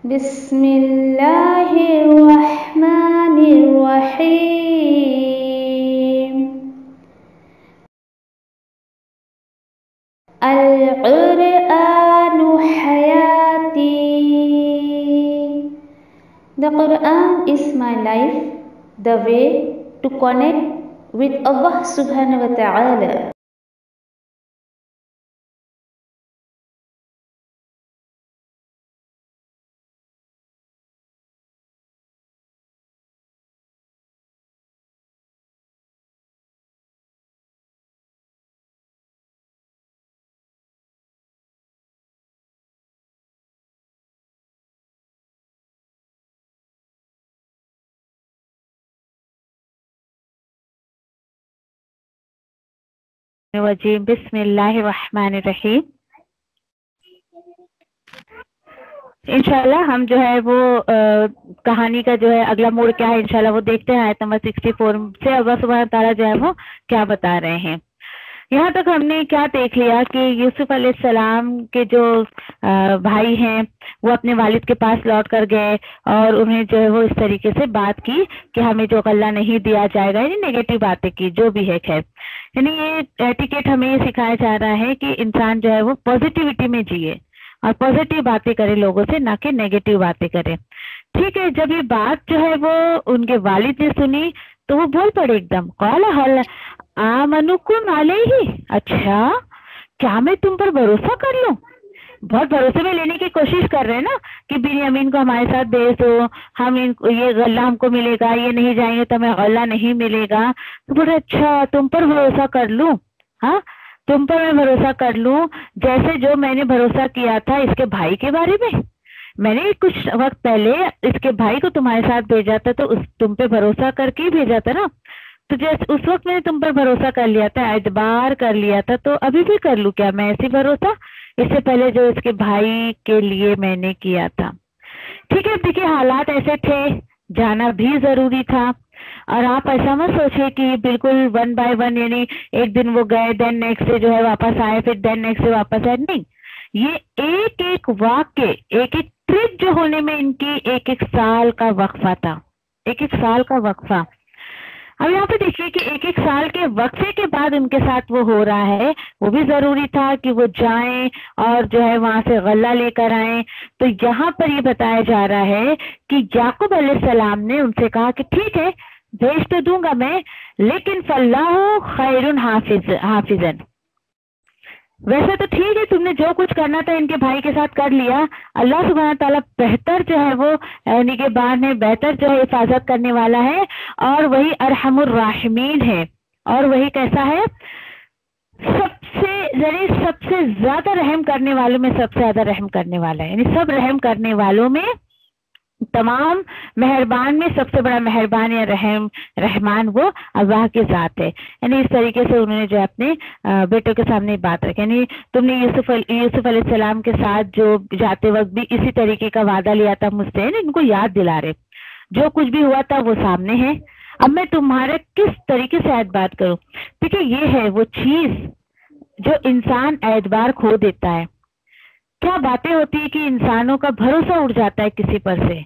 بسم الله الرحمن الرحيم. القرآن حياتي. The Quran is my life, the way to connect with Allah subhanahu wa ta'ala. Wasim बिस्मिल्लाहिर्रहमानिर्रहीम। इंशाल्लाह हम जो है वो कहानी का जो है अगला मोड़ क्या है इंशाल्लाह वो देखते हैं। आयत नंबर 64 से अल्लाह सुब्हान ताला जो है वो क्या बता रहे हैं। यहाँ तक हमने क्या देख लिया कि यूसुफ अलैहिस्सलाम के जो भाई हैं वो अपने वालिद के पास लौट कर गए और उन्हें जो है वो इस तरीके से बात की कि हमें जो गल्ला नहीं दिया जाएगा, यानी नेगेटिव बातें की, जो भी है। खैर, यानी ये एटिकेट हमें ये सिखाया जा रहा है कि इंसान जो है वो पॉजिटिविटी में जिए और पॉजिटिव बातें करे लोगों से, ना कि नेगेटिव बातें करे। ठीक है, जब ये बात जो है वो उनके वालिद ने सुनी तो वो बोल पड़े एकदम, कौल हल आमनुकुम अलैहि, अच्छा क्या मैं तुम पर भरोसा कर लूं? बहुत भरोसे में लेने की कोशिश कर रहे हैं ना कि बिन्यामीन को हमारे साथ भेज दो, हम ये गल्ला हमको मिलेगा, ये नहीं जाएंगे तो हमें गल्ला नहीं मिलेगा। तो बोले अच्छा तुम पर भरोसा कर लूं, हाँ तुम पर मैं भरोसा कर लूं, जैसे जो मैंने भरोसा किया था इसके भाई के बारे में। मैंने कुछ वक्त पहले इसके भाई को तुम्हारे साथ भेजा था तो तुम पे भरोसा करके ही भेजा था ना। तो जैसे उस वक्त मैंने तुम पर भरोसा कर लिया था, एतबार कर लिया था, तो अभी भी कर लूं क्या मैं ऐसी भरोसा, इससे पहले जो इसके भाई के लिए मैंने किया था। ठीक है, देखिए हालात ऐसे थे, जाना भी जरूरी था। और आप ऐसा मत सोचिए कि बिल्कुल 1 by 1, यानी एक दिन वो गए देन नेक्स्ट डे जो है वापस आए, फिर देन नेक्स्ट डे वापस आए, नहीं। ये एक एक वाक्य, एक एक ट्रिप जो होने में इनकी एक एक साल का वक्फा था, एक एक साल का वक्फा। अब यहाँ पे देखिए कि एक एक साल के वक्फे के बाद उनके साथ वो हो रहा है, वो भी जरूरी था कि वो जाएं और जो है वहां से गल्ला लेकर आए। तो यहाँ पर ये बताया जा रहा है कि याकूब अलैहिस्सलाम ने उनसे कहा कि ठीक है भेज तो दूंगा मैं, लेकिन फल्लाहु खैरुन हाफिजन, वैसे तो ठीक है तुमने जो कुछ करना था इनके भाई के साथ कर लिया, अल्लाह सुब्हान ताला बेहतर जो है वो निगहबान है, बेहतर जो है हिफाजत करने वाला है, और वही अरहमुर राहिमीन है। और वही कैसा है, सबसे ज्यादा रहम करने वालों में सबसे ज्यादा रहम करने वाला है, यानी सब रहम करने वालों में, तमाम मेहरबान में सबसे बड़ा मेहरबान या रहमान वो अल्लाह की जात है। यानी इस तरीके से उन्होंने जो अपने बेटों के सामने बात रखी, यानी तुमने यूसुफ अलैहिस्सलाम के साथ जो जाते वक्त भी इसी तरीके का वादा लिया था मुझसे, इनको याद दिला रहे, जो कुछ भी हुआ था वो सामने है, अब मैं तुम्हारे किस तरीके से एतबार करूं। देखिए ये है वो चीज जो इंसान एतबार खो देता है। क्या बातें होती है कि इंसानों का भरोसा उड़ जाता है किसी पर से।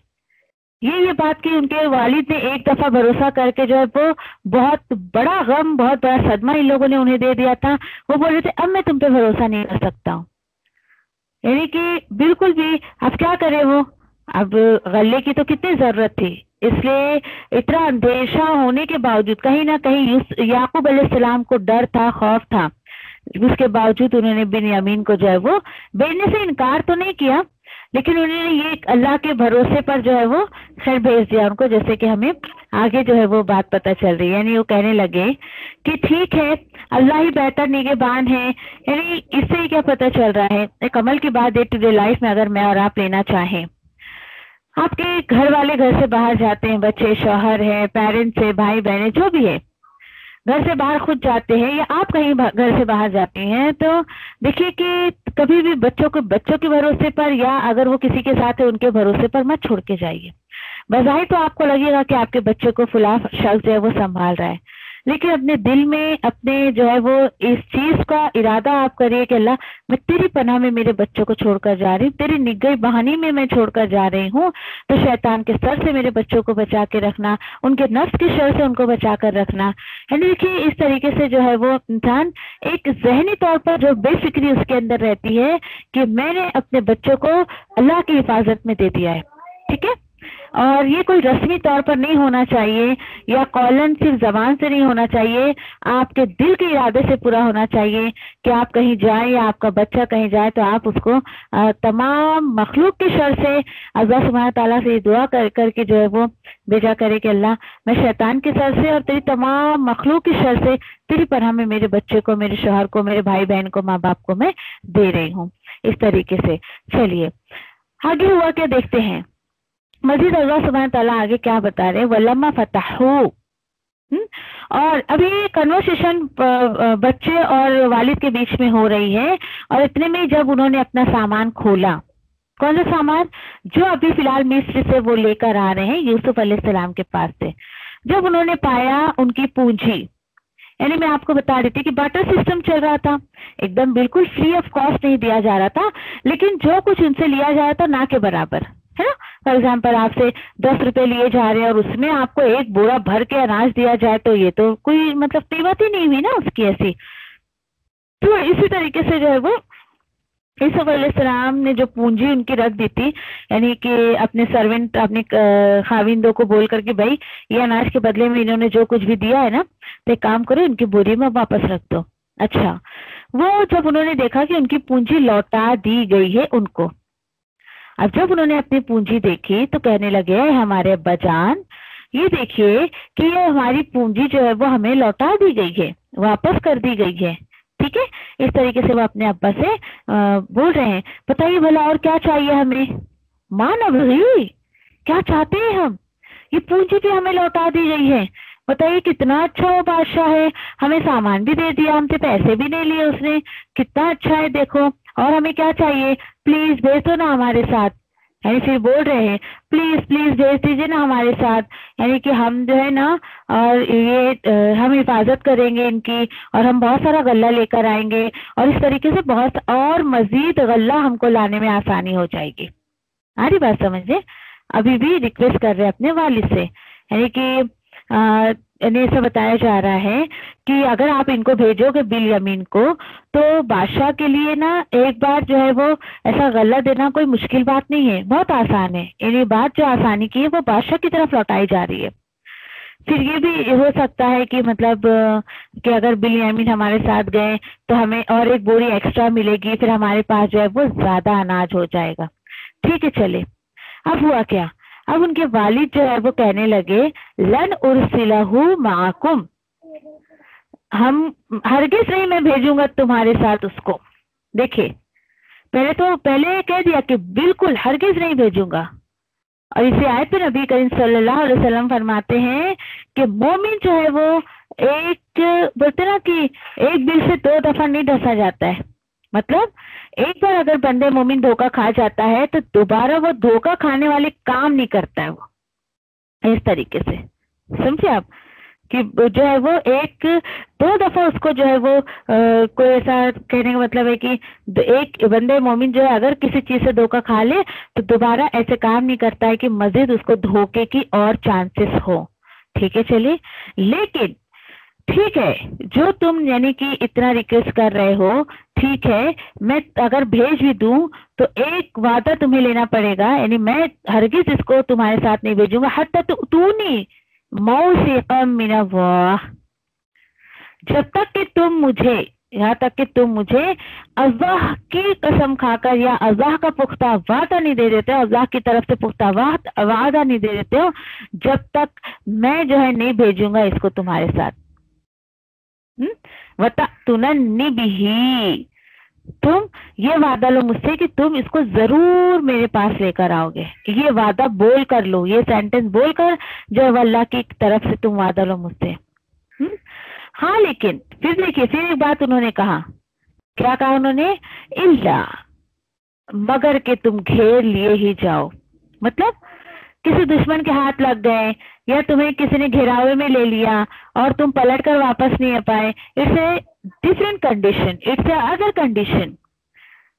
ये बात कि उनके वालिद ने एक दफा भरोसा करके जो है वो बहुत बड़ा गम, बहुत बड़ा सदमा इन लोगों ने उन्हें दे दिया था। वो बोल रहे थे अब मैं तुम पे भरोसा नहीं कर सकता हूँ, यानी कि बिल्कुल भी। अब क्या करे वो, अब गल्ले की तो कितनी जरूरत थी, इसलिए इतना अंदेशा होने के बावजूद कहीं ना कहीं याकूब अलैहिस्सलाम को डर था, खौफ था, उसके बावजूद उन्होंने बिन्यामीन को जो है वो भेजने से इनकार तो नहीं किया, लेकिन उन्होंने ये अल्लाह के भरोसे पर जो है वो खैर भेज दिया उनको, जैसे कि हमें आगे जो है वो बात पता चल रही है। यानी वो कहने लगे कि ठीक है अल्लाह ही बेहतर निगहबान है। यानी इससे ही क्या पता चल रहा है, एक अमल की बात डे टू डे लाइफ में अगर मैं और आप लेना चाहें, आपके घर वाले घर से बाहर जाते हैं, बच्चे, शौहर है, पेरेंट्स है, भाई बहन जो भी है, घर से बाहर खुद जाते हैं या आप कहीं घर से बाहर जाते हैं, तो देखिए कि कभी भी बच्चों के भरोसे पर या अगर वो किसी के साथ है उनके भरोसे पर मत छोड़ के जाइए। बजाय तो आपको लगेगा कि आपके बच्चे को फुला शख्स जो है वो संभाल रहा है, लेकिन अपने दिल में अपने जो है वो इस चीज का इरादा आप करिए कि अल्लाह मैं तेरी पनाह में मेरे बच्चों को छोड़कर जा रही हूँ, तेरी निगाह बहानी में मैं छोड़कर जा रही हूँ, तो शैतान के सर से मेरे बच्चों को बचा के रखना, उनके नफ्स के शर से उनको बचा कर रखना। यानी देखिए इस तरीके से जो है वो इंसान एक जहनी तौर पर जो बेफिक्री उसके अंदर रहती है कि मैंने अपने बच्चों को अल्लाह की हिफाजत में दे दिया है, ठीक है। और ये कोई रस्मी तौर पर नहीं होना चाहिए या कौलन सिर्फ जबान से नहीं होना चाहिए, आपके दिल के इरादे से पूरा होना चाहिए कि आप कहीं जाए या आपका बच्चा कहीं जाए तो आप उसको तमाम मखलूक के शर से अल्लाह सुब्हान ताला से दुआ करके जो है वो भेजा करे कि अल्लाह मैं शैतान के शर से और तेरी तमाम मखलूक के शर से तेरी पनाह में मेरे बच्चे को, मेरे शौहर को, मेरे भाई बहन को, माँ बाप को मैं दे रही हूँ। इस तरीके से चलिए आगे हुआ क्या देखते हैं। मजीद अल्लाह सुब्हान ताला आगे क्या बता रहे हैं, वलम्मा फतहू। और अभी कन्वर्सेशन बच्चे और वालिद के बीच में हो रही है और इतने में जब उन्होंने अपना सामान खोला, कौन सा सामान, जो अभी फिलहाल मिस्र से वो लेकर आ रहे हैं यूसुफ अलैहिस्सलाम के पास से, जब उन्होंने पाया उनकी पूंजी, यानी मैं आपको बता रही थी कि बाटर सिस्टम चल रहा था, एकदम बिल्कुल फ्री ऑफ कॉस्ट नहीं दिया जा रहा था, लेकिन जो कुछ उनसे लिया जा रहा था ना के बराबर है ना। फॉर एग्जाम्पल आपसे 10 रुपए लिए जा रहे हैं और उसमें आपको एक बोरा भर के अनाज दिया जाए तो ये तो कोई मतलब कीमत ही नहीं हुई ना उसकी ऐसी। तो इसी तरीके से जो है वो यूसुफ अलैहिस्सलाम ने जो पूंजी उनकी रख दी थी, यानी कि अपने सर्वेंट अपने खाविंदों को बोल करके भाई ये अनाज के बदले में इन्होंने जो कुछ भी दिया है ना तो एक काम करो इनकी बोरी में वापस रख दो। अच्छा, वो जब उन्होंने देखा कि उनकी पूंजी लौटा दी गई है उनको, अब जब उन्होंने अपनी पूंजी देखी तो कहने लगे हमारे अब्बा जान ये देखिए कि ये हमारी पूंजी जो है वो हमें लौटा दी गई है, वापस कर दी गई है, ठीक है। इस तरीके से वो अपने अब्बा से बोल रहे हैं, बताइए भला और क्या चाहिए हमें, मां नबगी क्या चाहते हैं हम, ये पूंजी भी हमें लौटा दी गई है, बताइए कितना अच्छा वो बादशाह है, हमें सामान भी दे दिया, हमसे पैसे भी नहीं लिए उसने, कितना अच्छा है देखो, और हमें क्या चाहिए, प्लीज भेज दो ना हमारे साथ। यानी फिर बोल रहे हैं प्लीज प्लीज भेज दीजिए ना हमारे साथ, यानी कि हम जो है ना और ये हम हिफाजत करेंगे इनकी और हम बहुत सारा गल्ला लेकर आएंगे और इस तरीके से बहुत और मजीद गल्ला हमको लाने में आसानी हो जाएगी। आ रही बात समझे, अभी भी रिक्वेस्ट कर रहे हैं अपने वालिद से, यानी कि ऐसा बताया जा रहा है कि अगर आप इनको भेजोगे बिलयमीन को तो बादशाह के लिए ना एक बार जो है वो ऐसा गल्ला देना कोई मुश्किल बात नहीं है, बहुत आसान है। यानी बात जो आसानी की है वो बादशाह की तरफ लौटाई जा रही है। फिर ये भी हो सकता है कि मतलब कि अगर बिलयमीन हमारे साथ गए तो हमें और एक बोरी एक्स्ट्रा मिलेगी, फिर हमारे पास जो है वो ज्यादा अनाज हो जाएगा, ठीक है। चले अब हुआ क्या, अब उनके वालिद जो है वो कहने लगे लन उर्सिलहु माकुम, हम हरगिज नहीं मैं भेजूंगा तुम्हारे साथ उसको। देखिए पहले कह दिया कि बिल्कुल हरगिज नहीं भेजूंगा, और इसे आयत पे नबी करीम सल्लल्लाहु अलैहि वसल्लम फरमाते हैं कि मोमिन जो है वो एक बोलते ना कि एक बिल से 2 दफा नहीं डसा जाता है, मतलब एक बार अगर बंदे मोमिन धोखा खा जाता है तो दोबारा वो धोखा खाने वाले काम नहीं करता है वो। इस तरीके से समझे आप कि जो है वो 1-2 दफा उसको जो है वो कोई ऐसा कहने का मतलब है कि एक बंदे मोमिन जो है अगर किसी चीज से धोखा खा ले तो दोबारा ऐसे काम नहीं करता है कि मजीद उसको धोखे की और चांसेस हो, ठीक है। चलिए, लेकिन ठीक है जो तुम यानी कि इतना रिक्वेस्ट कर रहे हो, ठीक है, मैं अगर भेज भी दूं तो एक वादा तुम्हें लेना पड़ेगा, यानी मैं हरगिज इसको तुम्हारे साथ नहीं भेजूंगा हत्ता तूनी मौसिक़म मिनल्लाह, जब तक कि तुम मुझे, यहाँ तक कि तुम मुझे अल्लाह की कसम खाकर या अल्लाह का पुख्ता वादा नहीं दे देते हो, अल्लाह की तरफ से पुख्ता वादा नहीं दे देते हो, जब तक मैं जो है नहीं भेजूंगा इसको तुम्हारे साथ। वतअतुननी बिही, तुम ये वादा लो मुझसे कि तुम इसको जरूर मेरे पास लेकर आओगे, ये वादा बोल कर लो, ये सेंटेंस बोल कर जो अल्लाह की तरफ से तुम वादा लो मुझसे। हाँ, लेकिन फिर देखिए फिर एक बात उन्होंने कहा, क्या कहा उन्होंने, इल्ला, मगर के तुम घेर लिए ही जाओ, मतलब किसी दुश्मन के हाथ लग गए या तुम्हें किसी ने घेरावे में ले लिया और तुम पलट कर वापस नहीं आ पाए, it's a different condition, it's a other condition.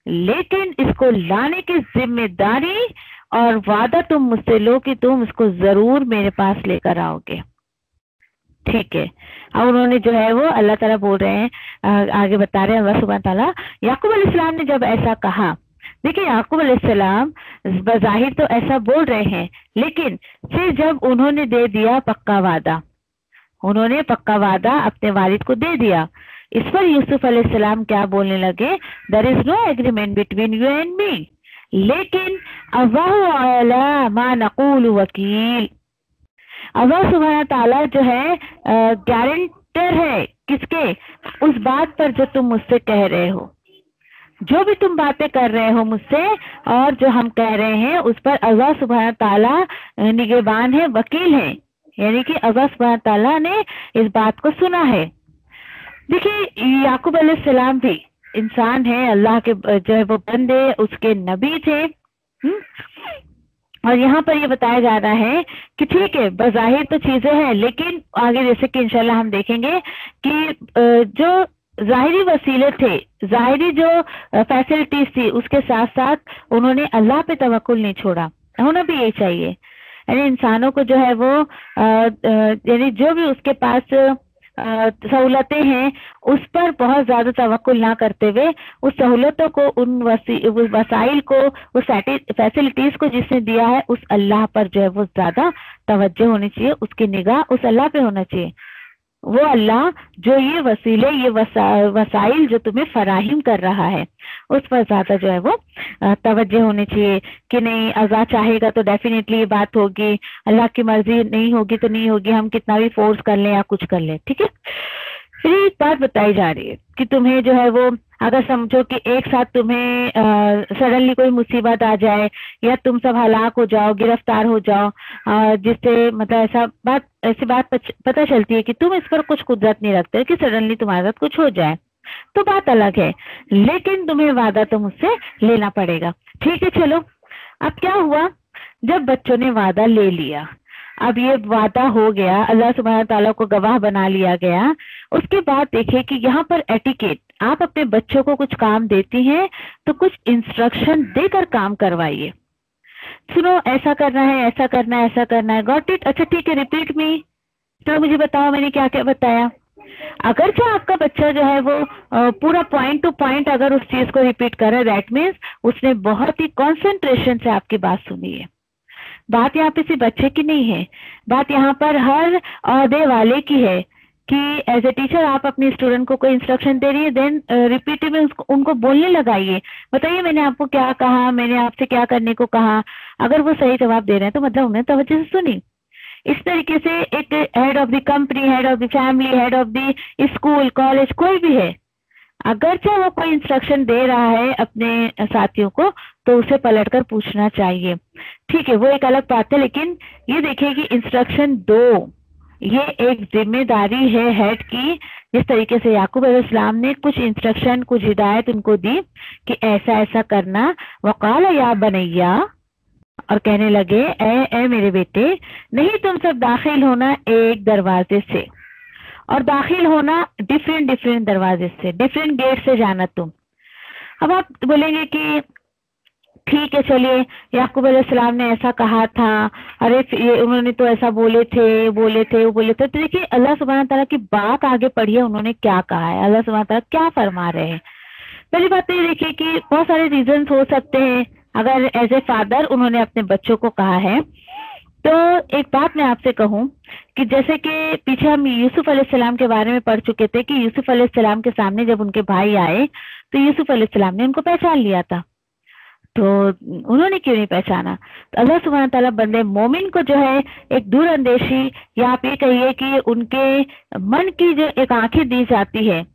लेकिन इसको लाने की जिम्मेदारी और वादा तुम मुझसे लो कि तुम इसको जरूर मेरे पास लेकर आओगे। ठीक है, अब उन्होंने जो है वो अल्लाह ताला बोल रहे हैं, आगे बता रहे हैं अल्लाह सुब्हान ताला, याकूब अलैहिस्सलाम ने जब ऐसा कहा, देखिए याकूब अलैहिस्सलाम बज़ाहिर तो ऐसा बोल रहे हैं, लेकिन फिर जब उन्होंने दे दिया पक्का वादा, उन्होंने पक्का वादा अपने वालिद को दे दिया, इस पर यूसुफ अलैहिस्सलाम क्या बोलने लगे, there is no agreement between you and me, लेकिन अल्लाहु अला मा नक़ूलु वकील, अल्लाह सुब्हान ताला जो है गारंटर है किसके, उस बात पर जो तुम मुझसे कह रहे हो, जो भी तुम बातें कर रहे हो मुझसे और जो हम कह रहे हैं उस पर अल्लाह सुब्हान ताला निगहबान है, वकील है, यानी कि अल्लाह सुब्हान ताला ने इस बात को सुना है। देखिए याकूब अलैहिस्सलाम भी इंसान है, अल्लाह के जो है वो बंदे, उसके नबी थे। और यहाँ पर ये बताया जा रहा है कि ठीक है बज़ाहिर तो चीजें हैं, लेकिन आगे जैसे कि इंशाल्लाह हम देखेंगे कि जो ज़ाहिरी वसीले थे, ज़ाहिरी जो फैसिलिटीज थी, उसके साथ साथ उन्होंने अल्लाह पे तवक्कुल नहीं छोड़ा। होना भी यही चाहिए, यानी इंसानों को जो है वो यानी जो भी उसके पास सहूलतें हैं उस पर बहुत ज्यादा तवक्कुल ना करते हुए उस सहूलतों को, उन वसाइल को, उस फैसिलिटीज को जिसने दिया है उस अल्लाह पर जो है वो ज्यादा तवज्जो होनी चाहिए, उसकी निगाह उस अल्लाह पे होना चाहिए। वो अल्लाह जो ये वसीले, ये वसाइल जो तुम्हें फराहिम कर रहा है उस पर ज्यादा जो है वो तवज्जो होनी चाहिए कि नहीं अल्लाह चाहेगा तो डेफिनेटली ये बात होगी, अल्लाह की मर्जी नहीं होगी तो नहीं होगी, हम कितना भी फोर्स कर लें या कुछ कर लें। ठीक है, फिर एक बात बताई जा रही है कि तुम्हें जो है वो अगर समझो कि एक साथ तुम्हें सडनली कोई मुसीबत आ जाए या तुम सब हलाक हो जाओ, गिरफ्तार हो जाओ, जिससे मतलब ऐसी बात पता चलती है कि तुम इस पर कुछ कुदरत नहीं रखते कि सडनली तुम्हारे साथ कुछ हो जाए, तो बात अलग है, लेकिन तुम्हें वादा तो मुझसे लेना पड़ेगा। ठीक है, चलो अब क्या हुआ, जब बच्चों ने वादा ले लिया, अब ये वादा हो गया, अल्लाह सुब्हान ताला को गवाह बना लिया गया, उसके बाद देखिए कि यहाँ पर एटिकेट, आप अपने बच्चों को कुछ काम देती हैं तो कुछ इंस्ट्रक्शन देकर काम करवाइए। सुनो ऐसा करना है, ऐसा करना है, ऐसा करना है, गॉट इट, अच्छा ठीक है, रिपीट मी, तो मुझे बताओ मैंने क्या क्या बताया। अगर जो आपका बच्चा जो है वो पूरा पॉइंट टू पॉइंट अगर उस चीज को रिपीट कर रहा है, दैट मीन्स उसने बहुत ही कॉन्सेंट्रेशन से आपकी बात सुनी है। बात यहाँ पे सिर्फ बच्चे की नहीं है, बात यहाँ पर हर ओहदे वाले की है कि एज ए टीचर आप अपने स्टूडेंट को कोई इंस्ट्रक्शन दे रही है, देन रिपीटिव में उनको बोलने लगाइए, बताइए मैंने आपको क्या कहा, मैंने आपसे क्या करने को कहा। अगर वो सही जवाब दे रहे हैं तो मतलब उन्हें तवज्जो से सुनी। इस तरीके से एक head of the company, head of the family, head of the school, college, कोई भी है, अगर चाहे वो कोई इंस्ट्रक्शन दे रहा है अपने साथियों को तो उसे पलटकर पूछना चाहिए। ठीक है, वो एक अलग बात है, लेकिन ये देखिए कि इंस्ट्रक्शन दो, ये एक जिम्मेदारी है हेड की। जिस तरीके से याकूब अलैहिस्सलाम ने कुछ इंस्ट्रक्शन, कुछ हिदायत उनको दी कि ऐसा ऐसा करना, वक़ाल या बनैया, और कहने लगे ए मेरे बेटे, नहीं तुम सब दाखिल होना एक दरवाजे से, और दाखिल होना डिफरेंट दरवाजे से, डिफरेंट गेट से जाना तुम। अब आप बोलेंगे कि ठीक है चलिए याकूब अलैहिस्सलाम ने ऐसा कहा था, अरे ये उन्होंने तो ऐसा बोले थे। तो देखिए अल्लाह सुब्हान ताला की बात आगे पढ़िए, उन्होंने क्या कहा है, अल्लाह सुब्हान ताला क्या फरमा रहे हैं। पहली बात तो ये देखिए कि बहुत सारे रीजंस हो सकते हैं। अगर एज ए फादर उन्होंने अपने बच्चों को कहा है, तो एक बात मैं आपसे कहूं कि जैसे कि पीछे हम यूसुफ अलैहिस्सलाम के बारे में पढ़ चुके थे कि यूसुफ अलैहिस्सलाम के सामने जब उनके भाई आए तो यूसुफ अलैहिस्सलाम ने उनको पहचान लिया था, तो उन्होंने क्यों नहीं पहचाना। तो अल्लाह सुब्हान ताला बंदे मोमिन को जो है एक दूर अंदेशी, या आप ये कहिए कि उनके मन की जो एक आंखें दी जाती है,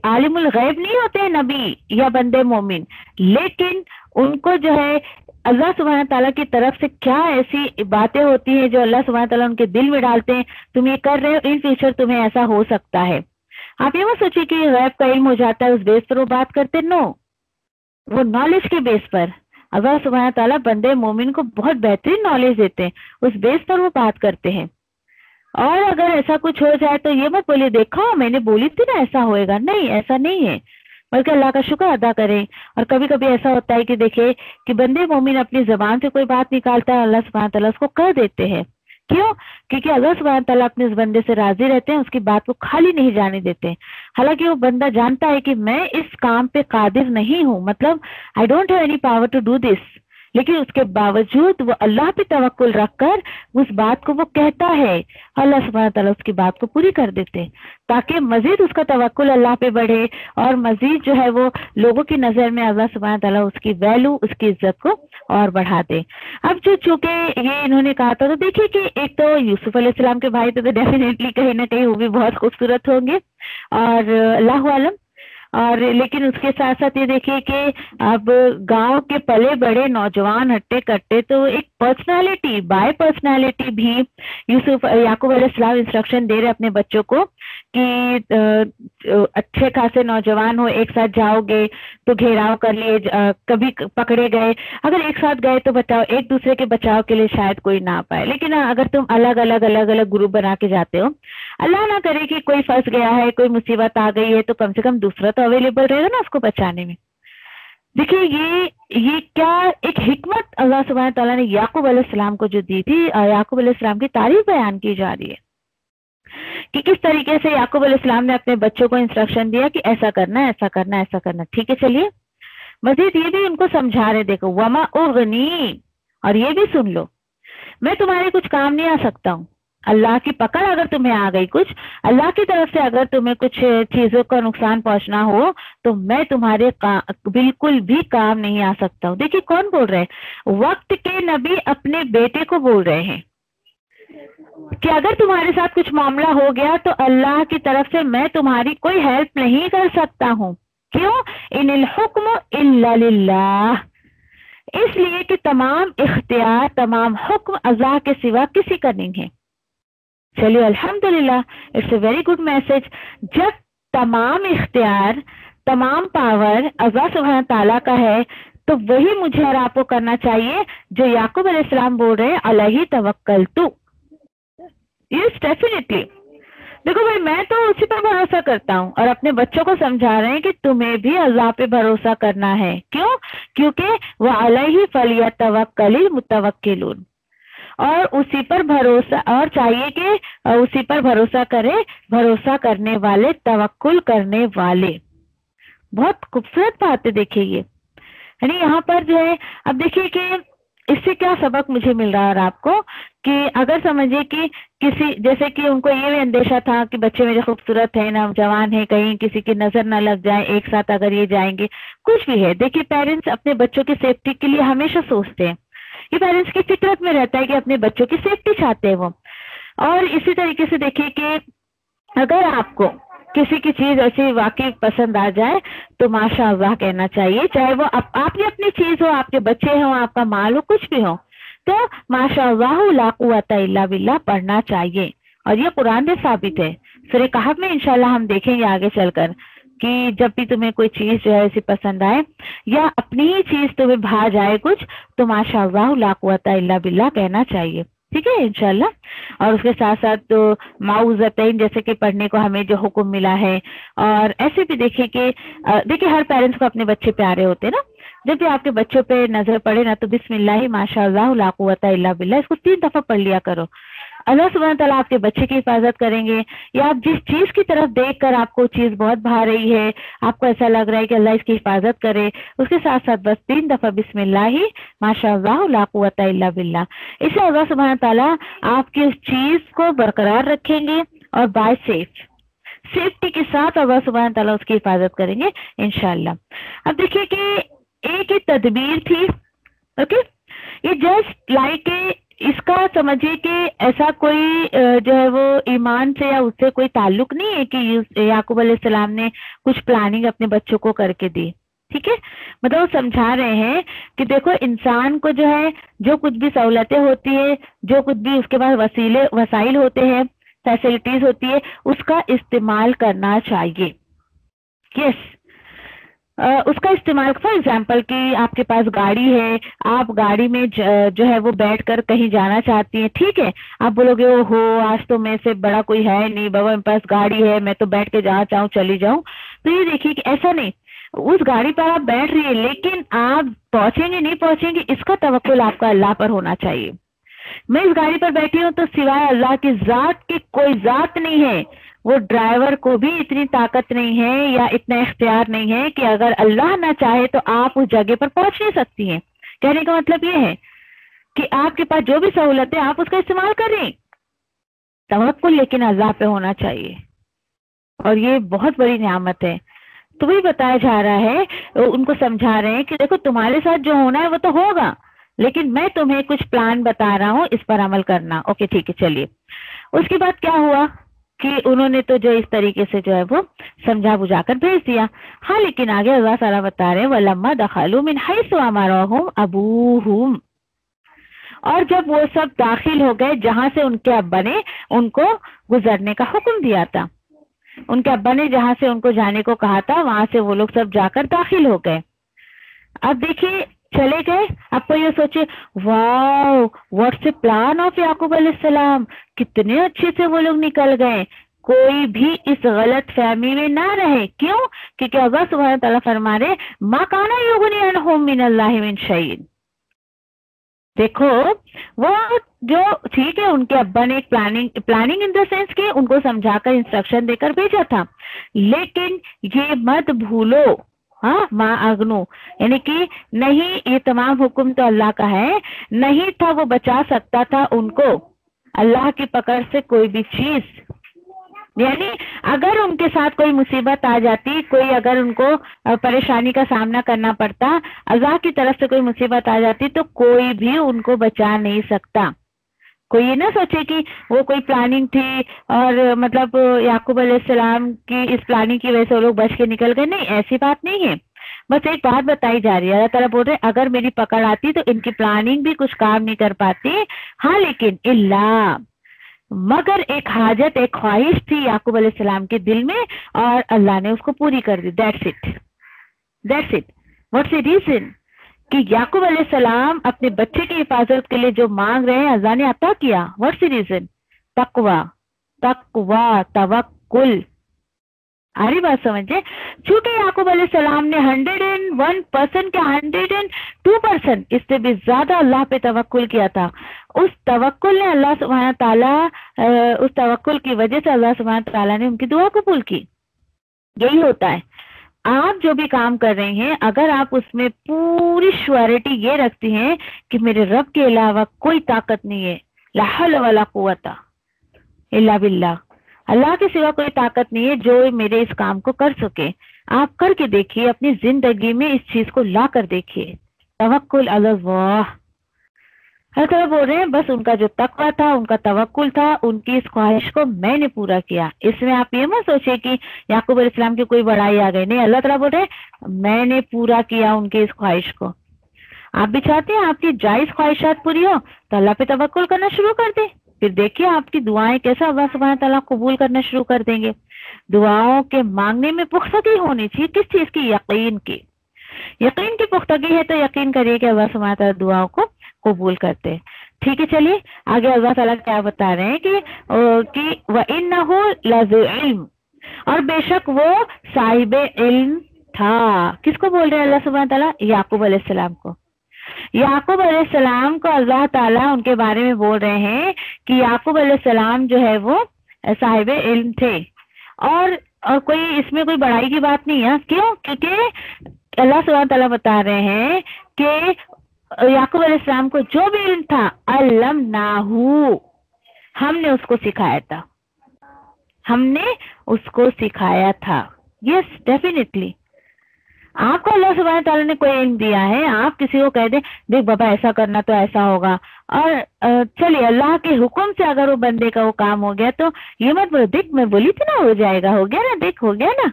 आलिमुल गैब नहीं होते हैं नबी या बंदे मोमिन, लेकिन उनको जो है अल्लाह सुब्हान ताला की तरफ से क्या ऐसी बातें होती हैं जो अल्लाह सुब्हान ताला उनके दिल में डालते हैं, तुम ये कर रहे हो, इन फ्यूचर तुम्हें ऐसा हो सकता है। आप ये मत सोचिए कि गैब का इल्म हो जाता है उस बेस पर वो बात करते, नो, वो नॉलेज के बेस पर अल्लाह सुब्हान ताला बंदे मोमिन को बहुत बेहतरीन नॉलेज देते हैं, उस बेस पर वो बात करते हैं। और अगर ऐसा कुछ हो जाए तो ये मत बोलिए देखो मैंने बोली थी ना ऐसा होएगा, नहीं ऐसा नहीं है, बल्कि अल्लाह का शुक्र अदा करें। और कभी कभी ऐसा होता है कि देखिए कि बंदे मोमिन अपनी जबान से कोई बात निकालता है, अल्लाह सुब्हान ताला उसको कह देते हैं। क्यों? क्योंकि अल्लाह सुब्हान ताला अपने इस बंदे से राजी रहते हैं, उसकी बात को खाली नहीं जाने देते। हालांकि वो बंदा जानता है कि मैं इस काम पे कादिर नहीं हूँ, मतलब I don't have any power to do this, लेकिन उसके बावजूद वो अल्लाह पे तवक्कुल रखकर उस बात को वो कहता है, अल्लाह सुब्हान ताला उसकी बात को पूरी कर देते हैं, ताकि मजीद उसका तवक्कुल अल्लाह पे बढ़े और मजीद जो है वो लोगों की नजर में अल्लाह सुब्हान ताला उसकी वैल्यू, उसकी इज्जत को और बढ़ा दे। अब जो चूंकि ये इन्होंने कहा था, तो देखिए कि एक तो यूसुफ अलैहिस्सलाम के भाई तो डेफिनेटली कहीं ना कहीं वो भी बहुत खूबसूरत होंगे और अल्लाहु आलम। और लेकिन उसके साथ साथ ये देखिए कि अब गांव के पले बड़े नौजवान हट्टे कट्टे, तो एक पर्सनालिटी बाय पर्सनालिटी भी यूसुफ याकूब अलैहिस्सलाम इंस्ट्रक्शन दे रहे अपने बच्चों को कि अच्छे खासे नौजवान हो, एक साथ जाओगे तो घेराव कर लिए, कभी पकड़े गए, अगर एक साथ गए तो बचाओ, एक दूसरे के बचाव के लिए शायद कोई ना पाए। लेकिन अगर तुम अलग अलग ग्रुप बना के जाते हो, अल्लाह ना करे कि कोई फंस गया है, कोई मुसीबत आ गई है, तो कम से कम दूसरा तो अवेलेबल रहेगा ना उसको बचाने में। देखिए ये क्या एक हिकमत अल्लाह सुब्हान ताला ने याकूब अलैहिस्सलाम को जो दी थी। याकूब अलैहिस्सलाम की तारीफ बयान की जा रही है कि किस तरीके से याकूब अलैहिस्सलाम ने अपने बच्चों को इंस्ट्रक्शन दिया कि ऐसा करना है, ऐसा करना है, ऐसा करना। ठीक है, चलिए मजीद ये भी उनको समझा रहे, देखो वमा उगनी, और ये भी सुन लो, मैं तुम्हारे कुछ काम नहीं आ सकता हूँ। अल्लाह की पकड़ अगर तुम्हें आ गई, कुछ अल्लाह की तरफ से अगर तुम्हें कुछ चीजों का नुकसान पहुंचना हो, तो मैं तुम्हारे बिल्कुल भी काम नहीं आ सकता हूँ। देखिए कौन बोल रहे हैं? वक्त के नबी अपने बेटे को बोल रहे हैं कि अगर तुम्हारे साथ कुछ मामला हो गया तो अल्लाह की तरफ से मैं तुम्हारी कोई हेल्प नहीं कर सकता हूँ। क्यों? इनिल हुक्म इल्ला लिल्लाह, इसलिए कि तमाम इख्तियार, तमाम हुक्म अल्लाह के सिवा किसी का नहीं है। चलिए अल्हम्दुलिल्लाह, it's a very good message. जब तमाम इख्तियार, तमाम पावर अल्लाह सुब्हान ताला का है, तो वही मुझे और आपको करना चाहिए जो याकूब अलैहिस्सलाम बोल रहे हैं, अलैहि तवक्कलतु। Yes definitely. देखो भाई, मैं तो उसी पर भरोसा करता हूँ, और अपने बच्चों को समझा रहे हैं कि तुम्हें भी अल्लाह पे भरोसा करना है। क्यों? क्योंकि वह अलैहि फलियतवक्कलिल मुतवक्किलून, और उसी पर भरोसा, और चाहिए कि उसी पर भरोसा करे भरोसा करने वाले, तवक्कुल करने वाले। बहुत खूबसूरत बात है देखिए ये, यानी यहाँ पर जो है, अब देखिए कि इससे क्या सबक मुझे मिल रहा है और आपको, कि अगर समझिए कि किसी, जैसे कि उनको ये भी अंदेशा था कि बच्चे मेरे खूबसूरत है, नौजवान है, कहीं किसी की नजर ना लग जाए, एक साथ अगर ये जाएंगे, कुछ भी है। देखिए पेरेंट्स अपने बच्चों की सेफ्टी के लिए हमेशा सोचते हैं, ये पेरेंट्स की फितरत में रहता है कि अपने बच्चों की सेफ्टी चाहते हैं वो। और इसी तरीके से देखिए कि अगर आपको किसी की चीज ऐसी वाकई पसंद आ जाए तो माशाअल्लाह कहना चाहिए, चाहे वो आपकी अपनी चीज हो, आपके बच्चे हो, आपका माल हो, कुछ भी हो, तो माशाअल्लाह ला कुव्वता इल्ला बिल्लाह पढ़ना चाहिए। और ये कुरान में साबित है। सूरह कहफ में इंशाल्लाह हम देखेंगे आगे चलकर कि जब भी तुम्हें कोई चीज जो है ऐसी पसंद आए, या अपनी ही चीज तुम्हें भा जाए कुछ, तो माशाअल्लाह ला कुव्वता इल्ला बिल्लाह कहना चाहिए। ठीक है इंशाल्लाह। और उसके साथ साथ तो माउज़तैन जैसे कि पढ़ने को हमें जो हुक्म मिला है, और ऐसे भी देखिए कि देखिए हर पेरेंट्स को अपने बच्चे प्यारे होते हैं ना, जब भी आपके बच्चों पे नजर पड़े ना, तो बिस्मिल्लाह माशाअल्लाह ला कुव्वता इल्ला बिल्लाह इसको 3 दफा पढ़ लिया करो। अल्लाह सुब्हान ताला आपके बच्चे की हिफाजत करेंगे, या आप जिस चीज की तरफ देखकर आपको चीज बहुत भा रही है, आपको ऐसा लग रहा है कि अल्लाह इसकी हिफाजत करे, उसके साथ साथ बस 3 दफा बिस्मिल्लाह माशाअल्लाह ला कुव्वता इल्ला बिल्लाह, इससे अल्लाह सुब्हान ताला आपकी उस चीज को बरकरार रखेंगे और बाय सेफ्टी के साथ अल्लाह सुब्हान ताला उसकी हिफाजत करेंगे इंशाअल्लाह। अब देखिए कि एक ही तदबीर थी, ओके, ये जस्ट लाइक इसका समझिए कि ऐसा कोई जो है वो ईमान से या उससे कोई ताल्लुक नहीं है कि याकूब अलैहिस्सलाम ने कुछ प्लानिंग अपने बच्चों को करके दी। ठीक है, मतलब वो समझा रहे हैं कि देखो इंसान को जो है जो कुछ भी सहूलतें होती है, जो कुछ भी उसके पास वसाइल होते हैं, फैसिलिटीज होती है, उसका इस्तेमाल करना चाहिए। यस, उसका इस्तेमाल, फॉर एग्जाम्पल कि आपके पास गाड़ी है, आप गाड़ी में जो है वो बैठकर कहीं जाना चाहती हैं, ठीक है, आप बोलोगे ओ हो आज तो मेरे से बड़ा कोई है नहीं बाबा, मेरे पास गाड़ी है, मैं तो बैठ के जहाँ चाहूँ चली जाऊँ। तो ये देखिए कि ऐसा नहीं, उस गाड़ी पर आप बैठ रही है लेकिन आप पहुंचेंगे नहीं पहुंचेंगे इसका तवक्कुल आपका अल्लाह पर होना चाहिए। मैं इस गाड़ी पर बैठी हूँ तो सिवाय अल्लाह की जात की कोई जात नहीं है, वो ड्राइवर को भी इतनी ताकत नहीं है या इतना इख्तियार नहीं है कि अगर अल्लाह ना चाहे तो आप उस जगह पर पहुंच नहीं सकती हैं। कहने का मतलब ये है कि आपके पास जो भी सहूलत है आप उसका इस्तेमाल करें, तवक्कुल लेकिन अल्लाह पे होना चाहिए, और ये बहुत बड़ी नियामत है। तो वही बताया जा रहा है, उनको समझा रहे हैं कि देखो तुम्हारे साथ जो होना है वो तो होगा, लेकिन मैं तुम्हें कुछ प्लान बता रहा हूँ, इस पर अमल करना। ओके ठीक है, चलिए। उसके बाद क्या हुआ कि उन्होंने तो जो इस तरीके से जो है वो समझा बुझाकर भेज दिया। हाँ, लेकिन आगे अल्लाह ताला बता रहे हैं वलम्मा दखलू मिन हैसु अमरहुम अबूहुम, और जब वो सब दाखिल हो गए जहां से उनके अब्बा ने उनको गुजरने का हुक्म दिया था, उनके अब्बा ने जहां से उनको जाने को कहा था वहां से वो लोग सब जाकर दाखिल हो गए। अब देखिए चले गए, आपको ये सोचे वाह व्हाट्स ए प्लान ऑफ याकूब अलैहिस्सलाम, कितने अच्छे से वो लोग निकल गए, कोई भी इस गलत फहमी में ना रहे। क्यों? क्योंकि अल्लाह सुब्हानहू तआला फरमा रहे मा काना युगनी अनहुम मिनल्लाहि मिन शैइन। देखो वो जो ठीक है उनके अब्बा ने एक प्लानिंग इन द सेंस कि उनको समझाकर इंस्ट्रक्शन देकर भेजा था, लेकिन ये मत भूलो, हाँ माँ अग्नु, यानी कि नहीं, ये तमाम हुक्म तो अल्लाह का है, नहीं था वो बचा सकता था उनको अल्लाह की पकड़ से कोई भी चीज। यानी अगर उनके साथ कोई मुसीबत आ जाती, कोई अगर उनको परेशानी का सामना करना पड़ता, अल्लाह की तरफ से कोई मुसीबत आ जाती, तो कोई भी उनको बचा नहीं सकता। कोई ये ना सोचे कि वो कोई प्लानिंग थी और मतलब याकूब अलैहिस्सलाम की इस प्लानिंग की वजह से वो लोग बच के निकल गए, नहीं, ऐसी बात नहीं है। बस एक बात बताई जा रही है, अल्लाह ताला बोल रहे अगर मेरी पकड़ आती तो इनकी प्लानिंग भी कुछ काम नहीं कर पाती। हाँ, लेकिन इल्ला, मगर एक हाजत, एक ख्वाहिश थी याकूब अलैहिस्सलाम के दिल में और अल्लाह ने उसको पूरी कर दी। That's it, that's it. What's the reason कि याकूब अलैहिस्सलाम अपने बच्चे की हिफाजत के लिए जो मांग रहे हैं अल्लाह ने अता किया। What's the reason? तकवा, तकवा, तवक्कुल। आ रही बात समझे? चूंकि याकूब अलैहिस्सलाम ने 101% के 102%, इससे भी ज्यादा अल्लाह पे तवक्कुल किया था, उस तवक्कुल ने अल्लाह सुब्हानहू तआला, उस तवक्कुल की वजह से अल्लाह सुब्हानहू तआला ने उनकी दुआ कबूल की। यही होता है, आप जो भी काम कर रहे हैं अगर आप उसमें पूरी श्योरिटी ये रखती हैं कि मेरे रब के अलावा कोई ताकत नहीं है, ला हौला वला कुव्वता इल्ला बिल्लाह, अल्लाह के सिवा कोई ताकत नहीं है जो मेरे इस काम को कर सके, आप करके देखिए, अपनी जिंदगी में इस चीज को ला कर देखिए। तवक्कुल अल्लाह, हर तरह बोल रहे हैं बस उनका जो तकवा था, उनका तवक्कुल था, उनकी इस ख्वाहिश को मैंने पूरा किया। इसमें आप ये मत सोचिए कि याकूब अलैहिस्सलाम की कोई बड़ाई आ गई, नहीं, अल्लाह ताला बोल रहे मैंने पूरा किया उनके इस ख्वाहिश को। आप भी चाहते हैं आपकी जायज ख्वाहिशात पूरी हो तो अल्लाह पे तवक्कुल करना शुरू कर दे, फिर देखिए आपकी दुआएं कैसा अल्लाह सुब्हानहू तआला कबूल करना शुरू कर देंगे। दुआओं के मांगने में पुख्तगी होनी चाहिए, किस चीज की? यकीन की। यकीन की पुख्तगी है तो यकीन करिए कि अल्लाह सुब्हानहू तआला दुआओं को कबूल करते हैं। ठीक है, चलिए आगे अल्लाह ताला क्या बता रहे हैं कि व इन्नहु लज़ु इल्म, और बेशक वो साहिबे इल्म था। किसको बोल रहे हैं अल्लाह सुब्हानहू तआला? याकूब अलैहिस्सलाम को। याकूब अलैहिस्सलाम को अल्लाह ताला उनके बारे में बोल रहे हैं कि याकूब अलैहिस्सलाम जो है वो साहिबे इल्म थे, और कोई इसमें कोई बड़ाई की बात नहीं है। क्यों? क्योंकि अल्लाह सुब्हानहू तआला बता रहे हैं कि याकूब अलैहिस्सलाम को जो भी इल्म था अल्लमनाहु, हमने उसको सिखाया था, हमने उसको सिखाया था। यस, डेफिनेटली आपको अल्लाह सुब्हानहू तआला ने कोई इल्म दिया है, आप किसी को कह दे देख बाबा ऐसा करना तो ऐसा होगा, और चलिए अल्लाह के हुक्म से अगर वो बंदे का वो काम हो गया तो ये मत बोलो देख मैं बोली थी ना हो जाएगा, हो गया ना, देख हो गया ना,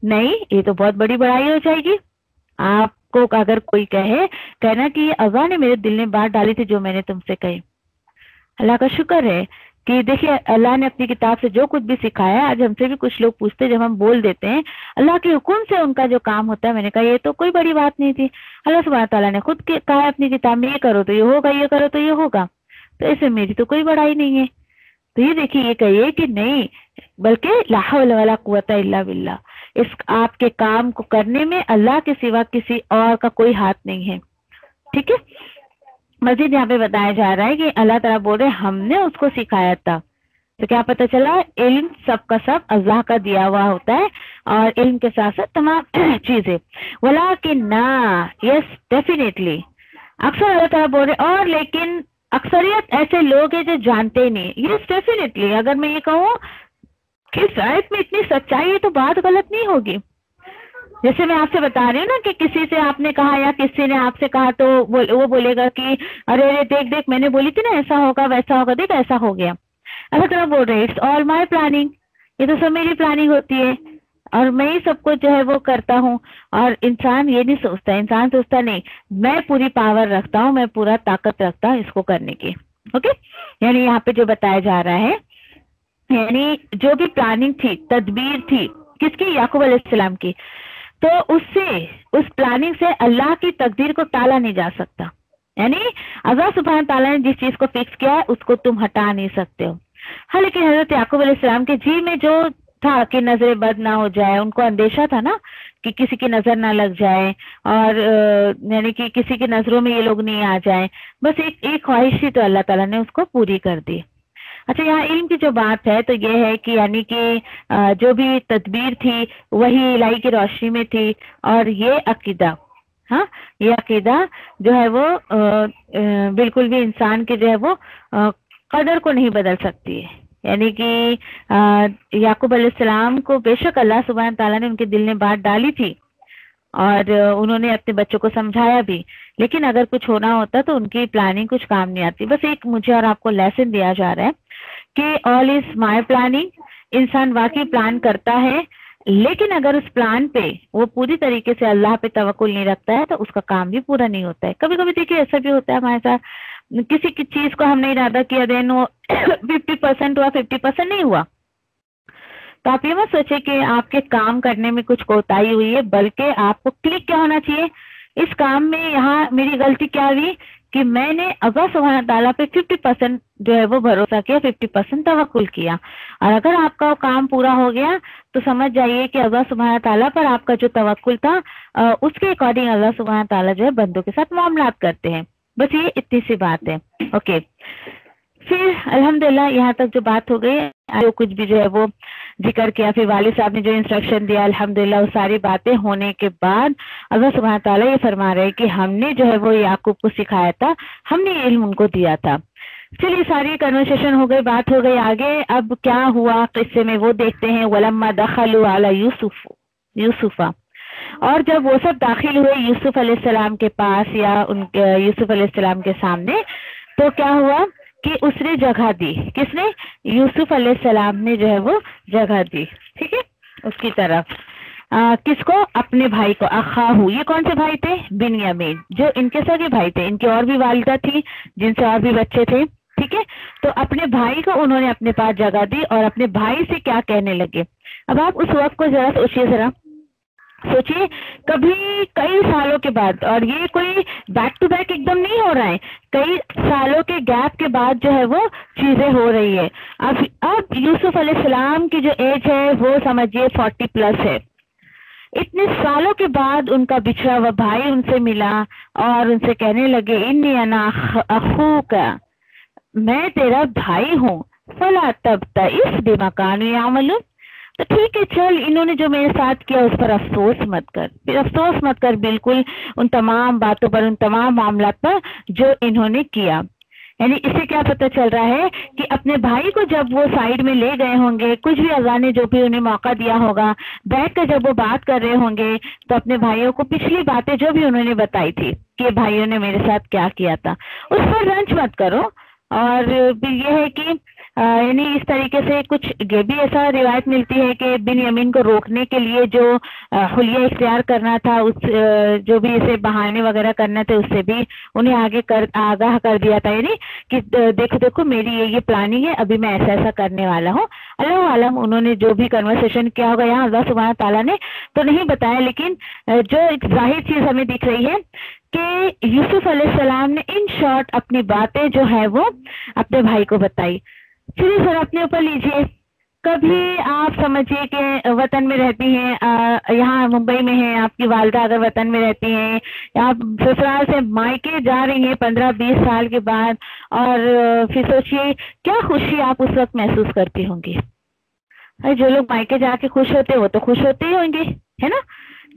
नहीं, ये तो बहुत बड़ी बड़ाई हो जाएगी। आपको अगर कोई कहना कि अल्लाह ने मेरे दिल में बात डाली थी जो मैंने तुमसे कही। अल्लाह का शुक्र है کہ دیکھیے اللہ نے اپنی کتاب سے جو کچھ بھی سکھایا ہے، آج ہم سے بھی کچھ لوگ پوچھتے ہیں، جب ہم بول دیتے ہیں اللہ کے حکم سے ان کا جو کام ہوتا ہے، میں نے کہا یہ تو کوئی بڑی بات نہیں تھی، اللہ سبحانہ تعالیٰ نے خود کہا ہے اپنی کتاب میں یہ کرو تو یہ ہوگا، یہ کرو تو یہ ہوگا، تو اس میں میری تو کوئی بڑائی نہیں ہے۔ تو یہ دیکھیے یہ کہیے کہ نہیں، بلکہ لا حول ولا قوت الا باللہ، اس آپ کے کام کو کرنے میں اللہ کے سوا کسی اور کا کوئی ہاتھ نہیں ہے، ٹھیک ہے۔ مزید یہاں پہ بتایا جا رہا ہے کہ اللہ تعالیٰ بول رہے ہم نے اس کو سکھایا تھا، تو کیا پتہ چلا علم سب کا سب اللہ کا دیا ہوا ہوتا ہے، اور علم کے ساتھ ساتھ تمام چیزیں، ولیکن یس ڈیفینیٹلی، اکثر اللہ تعالیٰ بول رہے اور لیکن اکثریت ایسے لوگ ہیں جو جانتے ہی نہیں۔ یس ڈیفینیٹلی، اگر میں یہ کہوں کہ اس آیت میں اتنی سچائی ہے تو بات غلط نہیں ہوگی۔ جیسے میں آپ سے بتا رہی ہوں نا کہ کسی سے آپ نے کہا یا کسی نے آپ سے کہا تو وہ بولے گا کہ ارے دیکھ میں نے بولی تھی نا ایسا ہوگا ویسا ہوگا، دیکھ ایسا ہو گیا۔ اللہ تعالیٰ بول رہے اٹس آل مائی پلاننگ، یہ تو سب میری پلاننگ ہوتی ہے اور میں ہی سب کو جو ہے وہ کرتا ہوں۔ اور انسان یہ نہیں سوچتا، انسان سوچتا نہیں میں پوری پاور رکھتا ہوں، میں پورا طاقت رکھتا ہوں اس کو کرنے کی، اوکے۔ یعنی یہاں پہ جو بتایا جا رہا ہے، یعنی جو بھی پلاننگ تھی، تدبیر تھی کس کی؟ یعقوب علیہ السلام کی، تو اس پلاننگ سے اللہ کی تقدیر کو ٹالا نہیں جا سکتا۔ یعنی اللہ سبحانہ تعالیٰ نے جس چیز کو فکس کیا ہے اس کو تم ہٹا نہیں سکتے ہو۔ ہاں لیکن حضرت یعقوب علیہ السلام کے جی میں جو تھا کہ نظر بد نہ ہو جائے، ان کو اندیشہ تھا نا کہ کسی کی نظر نہ لگ جائے، اور یعنی کہ کسی کی نظروں میں یہ لوگ نہیں آ جائیں، بس ایک خواہش تھی، تو اللہ تعالیٰ نے اس کو پوری کر دی۔ اچھا، یہاں علم کی جو بات ہے تو یہ ہے کہ یعنی کہ جو بھی تدبیر تھی وہی الہی کی روشنی میں تھی، اور یہ عقیدہ، ہاں یہ عقیدہ جو ہے وہ بالکل بھی انسان کے جو ہے وہ قدر کو نہیں بدل سکتی ہے۔ یعنی کہ یعقوب علیہ السلام کو بے شک اللہ سبحانہ تعالیٰ نے ان کے دل میں بات ڈالی تھی اور انہوں نے اپنے بچوں کو سمجھایا بھی، لیکن اگر کچھ ہونا ہوتا تو ان کی پلاننگ کچھ کام نہیں آتی۔ بس ایک مجھے اور آپ کو لیسن دیا جا رہا ہے کہ آل از مائی پلاننگ، انسان واقعی پلان کرتا ہے، لیکن اگر اس پلان پہ وہ پوری طریقے سے اللہ پہ توکل نہیں رکھتا ہے تو اس کا کام بھی پورا نہیں ہوتا ہے۔ کبھی کبھی دیکھیے ایسا بھی ہوتا ہے ہمارے ساتھ، کسی کی چیز کو ہم نے ارادہ کیا دین وہ 50% ہوا 50% نہیں ہوا، تو آپ یہ مت سوچے کہ آپ کے کام کرنے میں کچھ کوتاہی ہوئی ہے، بلکہ آپ کو کلک کیا ہونا چاہیے اس کام میں۔ یہاں میری غلطی کیا ہوئی کہ میں نے اللہ سبحانہ تعالیٰ پہ 50% جو ہے وہ بھروسہ کیا، 50% توکل کیا، اور اگر آپ کا کام پورا ہو گیا تو سمجھ جائیے کہ اللہ سبحانہ تعالیٰ پر آپ کا جو توکل تھا اس کے اکارڈنگ اللہ سبحانہ تعالیٰ جو ہے بندوں کے ساتھ معاملات کرتے ہیں۔ بس یہ اتنی سی بات ہے، اوکے۔ پھر الحمدللہ یہاں تک جو بات ہو گئی، جو کچھ بھی جو ہے وہ ذکر کیا، پھر والد صاحب نے جو انسٹرکشن دیا، الحمدللہ وہ ساری باتیں ہونے کے بعد اللہ سبحانہ تعالیٰ یہ فرما رہے کہ ہم نے جو ہے وہ یعقوب کو سکھایا تھا، ہم نے علم ان کو دیا تھا۔ چلیے ساری کنورسیشن ہو گئی، بات ہو گئی آگے، اب کیا ہوا قصے میں وہ دیکھتے ہیں۔ وَلَمَّا دَخَلُوا عَلَى یوسف، اور جب وہ سب داخل ہوئے یوسف علیہ السلام کے پاس یا یوسف علیہ السلام کے سامنے، تو کیا ہوا کہ اس نے جگہ دی، کس نے؟ یوسف علیہ السلام نے جو ہے وہ جگہ دی، ٹھیک ہے، اس کی طرف۔ کس کو؟ اپنے بھائی کو، اخاہو، یہ کون سے بھائی تھے؟ بنیامین، جو ان کے سگے بھائی تھے، ان کی اور بھی والدہ تھی جن سے اور بھی بچے تھے، ٹھیک ہے۔ تو اپنے بھائی کو انہوں نے اپنے پاس جگہ دی اور اپنے بھائی سے کیا کہنے لگے۔ اب آپ اس وقت کو ذرا سوچیے کبھی کئی سالوں کے بعد، اور یہ کوئی بیک ٹو بیک ایک دم نہیں ہو رہا ہے، کئی سالوں کے گیپ کے بعد جو ہے وہ چیزیں ہو رہی ہے۔ اب یوسف علیہ السلام کی جو ایج ہے وہ سمجھیے 40+ ہے۔ اتنے سالوں کے بعد ان کا بچھڑا ہوا بھائی ان سے ملا اور ان سے کہنے لگے انی انا اخوک، میں تیرا بھائی ہوں، فلا تبتئس بما كانوا يعملون، تو ٹھیک ہے چل، انہوں نے جو میرے ساتھ کیا اس پر افسوس مت کر بالکل ان تمام باتوں پر، ان تمام معاملات پر جو انہوں نے کیا۔ یعنی اس سے کیا پتہ چل رہا ہے کہ اپنے بھائی کو جب وہ سائیڈ میں لے گئے ہوں گے، کچھ بھی اللہ نے جو بھی انہیں موقع دیا ہوگا، بیٹھ کر جب وہ بات کر رہے ہوں گے تو اپنے بھائیوں کو پچھلی باتیں جو بھی انہوں نے بتائی تھی کہ بھائیوں نے میرے ساتھ کیا کیا تھا، اس پر رنج مت کرو۔ اور یہ ہے کہ यानी इस तरीके से कुछ ये भी ऐसा रिवायत मिलती है कि बिन यमीन को रोकने के लिए जो हुलिया इख्तियार करना था, उस जो भी इसे बहाने वगैरह करने थे उससे भी उन्हें आगाह कर दिया था, यानी कि देखो देखो मेरी ये प्लानिंग है, अभी मैं ऐसा ऐसा करने वाला हूँ। अल्लाह आलम उन्होंने जो भी कन्वर्सेशन किया होगा यहाँ अल्लाह सुब्हान ताला ने तो नहीं बताया, लेकिन जो एक जाहिर चीज हमें दिख रही है कि यूसुफ अलैहिस्सलाम ने इन शॉर्ट अपनी बातें जो है वो अपने भाई को बताई। चलिए सर अपने ऊपर लीजिए, कभी आप समझिए कि वतन में रहती हैं, यहाँ मुंबई में हैं, आपकी वालदा अगर वतन में रहती हैं, आप ससुराल से मायके जा रही हैं 15-20 साल के बाद, और फिर सोचिए क्या खुशी आप उस वक्त महसूस करती होंगी। जो लोग मायके जाके खुश होते हैं वो तो खुश होते ही होंगे, है ना,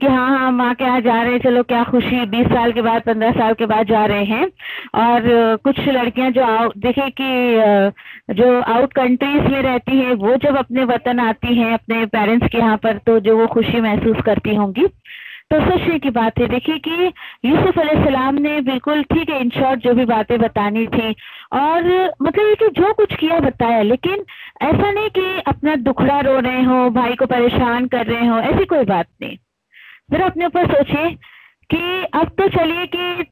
कि हाँ माँ के यहाँ जा रहे हैं, चलो क्या खुशी, 20 साल के बाद 15 साल के बाद जा रहे हैं। और कुछ लड़कियां जो देखिए कि जो आउट कंट्रीज में रहती हैं वो जब अपने वतन आती हैं अपने पेरेंट्स के यहाँ पर, तो जो वो खुशी महसूस करती होंगी। तो सोचने की बात है, देखिए कि यूसुफ अलैहिस्सलाम ने बिल्कुल ठीक है इन शॉर्ट जो भी बातें बतानी थी, और मतलब ये कि जो कुछ किया बताया, लेकिन ऐसा नहीं कि अपना दुखड़ा रो रहे हो, भाई को परेशान कर रहे हो, ऐसी कोई बात नहीं। जरा अपने ऊपर सोचिए कि अब तो चलिए कि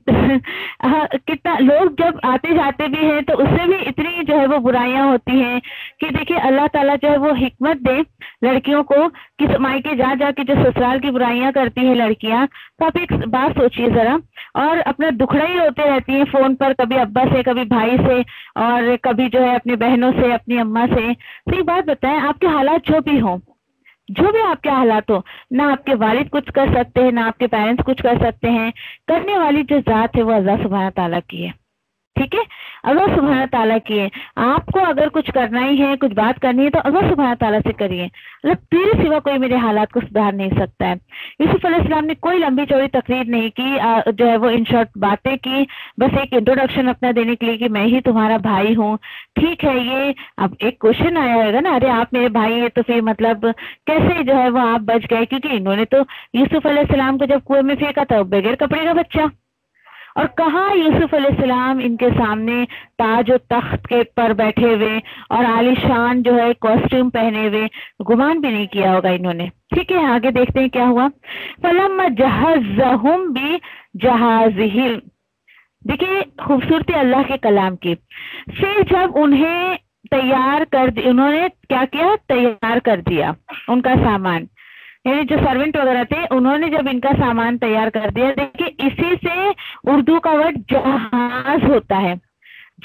कितना लोग जब आते जाते भी हैं तो उससे भी इतनी जो है वो बुराइयां होती हैं कि देखिए अल्लाह ताला जो है वो हिकमत दे लड़कियों को कि मायके जा जाके जो ससुराल की बुराइयां करती हैं लड़कियां, तो आप एक बात सोचिए जरा, और अपना दुखड़ा ही रोते रहती हैं फोन पर, कभी अब्बा से कभी भाई से और कभी जो है अपनी बहनों से अपनी अम्मा से। तो एक बात बताएं, आपके हालात जो भी हों, जो भी आपके हालात हो, ना आपके वालिद कुछ कर सकते हैं ना आपके पेरेंट्स कुछ कर सकते हैं, करने वाली जो जात है वो अल्लाह सुब्हान ताला की है। ठीक है, अल्लाह सुब्हान ताला की है। आपको अगर कुछ करना ही है, कुछ बात करनी है तो अल्लाह सुब्हान ताला से करिए, मतलब तेरे सिवा कोई मेरे हालात को सुधार नहीं सकता है। यूसुफ अलैहिस्सलाम ने कोई लंबी चौड़ी तकरीर नहीं की, जो है वो इन शॉर्ट बातें की, बस एक इंट्रोडक्शन अपना देने के लिए कि मैं ही तुम्हारा भाई हूँ। ठीक है, ये अब एक क्वेश्चन आया होगा ना, अरे आप मेरे भाई है तो फिर मतलब कैसे जो है वो आप बच गए, क्योंकि इन्होंने तो यूसुफ अलैहिस्सलाम को जब कुएं में फेंका था बगैर कपड़े का बच्चा, और कहाँ यूसुफ अलैहिस्सलाम इनके सामने ताज और तख्त के पर बैठे हुए और आलीशान जो है कॉस्ट्यूम पहने हुए, गुमान भी नहीं किया होगा इन्होंने। ठीक है, आगे देखते हैं क्या हुआ। फलम्मा जहज़हुम बि जहाज़िहिम, देखिए खूबसूरती अल्लाह के कलाम की। फिर जब उन्हें तैयार कर, उन्होंने क्या किया, तैयार कर दिया उनका सामान, यानी जो सर्वेंट वगैरह थे उन्होंने जब इनका सामान तैयार कर दिया। देखिए इसी से उर्दू का वर्ड जहाज होता है,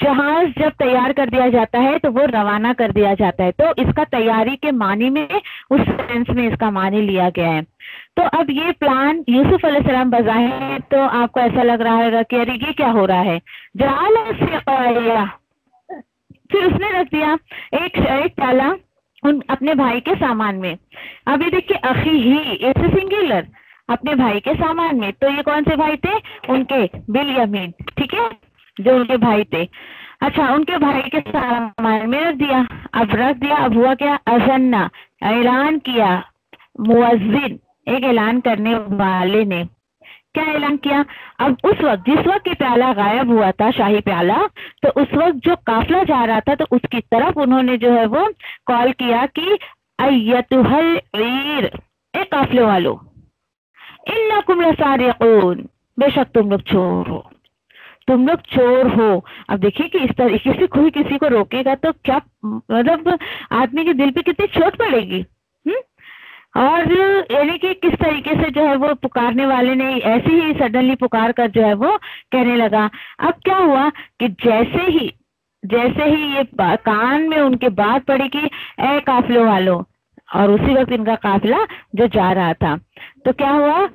जहाज जब तैयार कर दिया जाता है तो वो रवाना कर दिया जाता है, तो इसका तैयारी के मानी में उस सेंस में इसका मानी लिया गया है। तो अब ये प्लान यूसुफ अलैहिस्सलाम बज़ाहिर तो आपको ऐसा लग रहा है कि अरे ये क्या हो रहा है, फिर उसने रख दिया एक प्याला उन अपने भाई के सामान में। अब ये देखिए अखी ही, ऐसे सिंगुलर, अपने भाई के सामान में, तो ये कौन से भाई थे, उनके बिलयमीन, ठीक है, जो उनके भाई थे। अच्छा, उनके भाई के सामान में रख दिया। अब हुआ क्या, अज़न्ना, ऐलान किया, मुअज्जिन, एक ऐलान करने वाले ने क्या ऐलान किया। अब उस वक्त जिस वक्त ये प्याला गायब हुआ था, शाही प्याला, तो उस वक्त जो काफिला जा रहा था तो उसकी तरफ उन्होंने जो है वो कॉल किया कि अय्यतुहल ईर, ए काफिले वालों, इन्नकुम लसारिकून, बेशक तुम लोग चोर हो, तुम लोग चोर हो। अब देखिए कि इस तरीके से कोई किसी को रोकेगा तो क्या मतलब आदमी के दिल पे कितनी चोट पड़ेगी। और यानी कि किस तरीके से जो है वो पुकारने वाले ने ऐसे ही सडनली पुकार कर जो है वो कहने लगा। अब क्या हुआ कि जैसे ही ये कान में उनके बात पड़ी कि ए काफिलों वालों, और उसी वक्त इनका काफिला जो जा रहा था, तो क्या हुआ,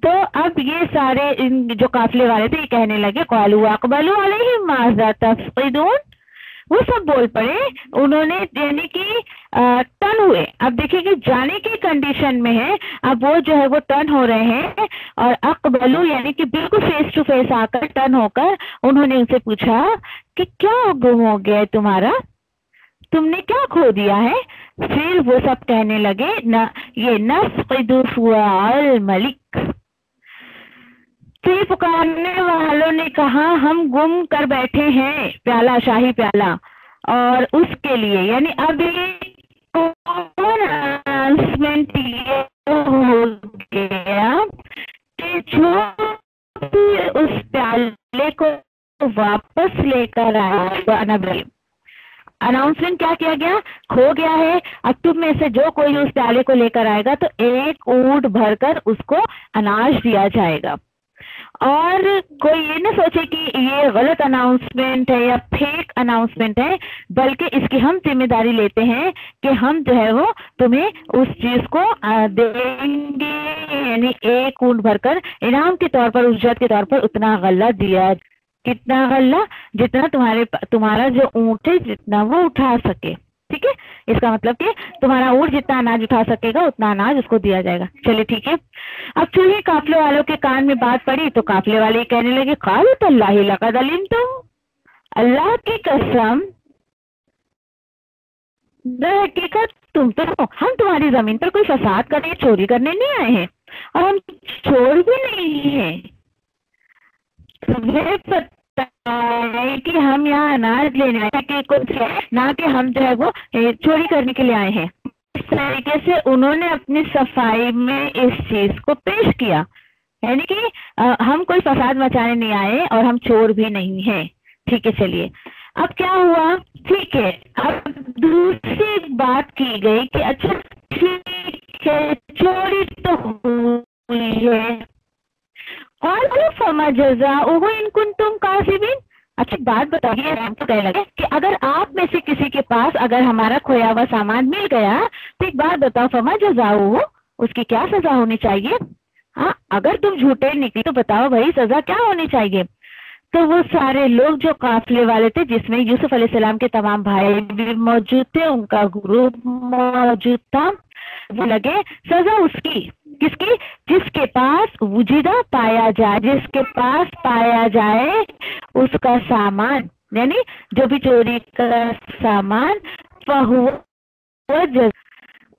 तो अब ये सारे इन जो काफिले वाले थे ये कहने लगे क़ालू अक़बलू अलैहिम माज़ा तफ़क़िदून, वो सब बोल पड़े, उन्होंने यानी कि टर्न हुए। अब देखिए कि जाने की कंडीशन में है, अब वो जो है वो टर्न हो रहे हैं, और अक़बलू यानी कि बिल्कुल फेस टू फेस आकर टर्न होकर उन्होंने उनसे पूछा कि क्या गुम हो गया है तुम्हारा, तुमने क्या खो दिया है। फिर वो सब कहने लगे न ये नफ़क़िदु फ़ुआल मलिक, फिर पुकारने वालों ने कहा हम गुम कर बैठे हैं प्याला, शाही प्याला, اور اس کے لیے یعنی اب اناؤنسمنٹ یہ ہو گیا کہ جو اس پیالے کو واپس لے کر آیا، اناؤنسمنٹ کیا کیا گیا، کھو گیا ہے، اب تم میں سے جو کوئی اس پیالے کو لے کر آئے گا تو ایک اونٹ بھر کر اس کو اناج دیا جائے گا۔ اور کوئی یہ نہ سوچے کہ یہ غلط اناؤنسمنٹ ہے یا فیک اناؤنسمنٹ ہے، بلکہ اس کی ہم ذمہ داری لیتے ہیں کہ ہم جو ہے وہ تمہیں اس چیز کو دیں گے، یعنی ایک اونٹ بھر کر انعام کے طور پر، اجرت کے طور پر اتنا غلہ دیا۔ کتنا غلہ؟ جتنا تمہارا جو اونٹ ہے جتنا وہ اٹھا سکے، ٹھیک ہے، اس کا مطلب کہ تمہارا اونٹ جتنا اناج اٹھا سکے گا اتنا اناج اس کو دیا جائے گا۔ چلیے ٹھیک ہے۔ اب چونکہ قافلے والوں کے کان میں بات پڑی تو قافلے والے کہنے لگے قالوا تاللہ لقد علمتم، اللہ کی قسم در حقیقت ہم تمہاری زمین پر کوئی فساد کرنے، چوری کرنے نہیں آئے ہیں، اور ہم چور بھی نہیں ہیں، تمہیں پتا ہے کہ ہم یہاں اناج لینے آئے کہ کچھ نہ کہ ہم جو ہے وہ چوری کرنے کے لیے آئے ہیں۔ اس طریقے سے انہوں نے اپنی صفائی میں اس چیز کو پیش کیا، یعنی کہ ہم کوئی فساد مچانے نہیں آئے اور ہم چور بھی نہیں ہیں۔ ٹھیک ہے، چلیے اب کیا ہوا؟ ٹھیک ہے، اب دوسری بات کی گئی کہ اچھا ٹھیک ہے چوری تو ہوئی ہے، اور فما جزاؤہ ان کنتم کاذبین۔ اچھا بات بتائیے، ہم تو کہنے لگے کہ اگر آپ میں سے کسی کے پاس اگر ہمارا کھویا ہوا سامان مل گیا تو ایک بات بتاؤ، فما جزاؤہ، اس کی کیا سزا ہونی چاہیے؟ ہاں اگر تم جھوٹے نکلی تو بتاؤ بھائی سزا کیا ہونی چاہیے؟ تو وہ سارے لوگ جو قافلے والے تھے جس میں یوسف علیہ السلام کے تمام بھائی بھی موجود تھے، ان کا گروپ موجود تھا، وہ لگے سزا اس کی، کس کی؟ جس کے پاس وجودہ پایا جائے، جس کے پاس پایا جائے اس کا سامان، یعنی جو بھی چوری کا سامان،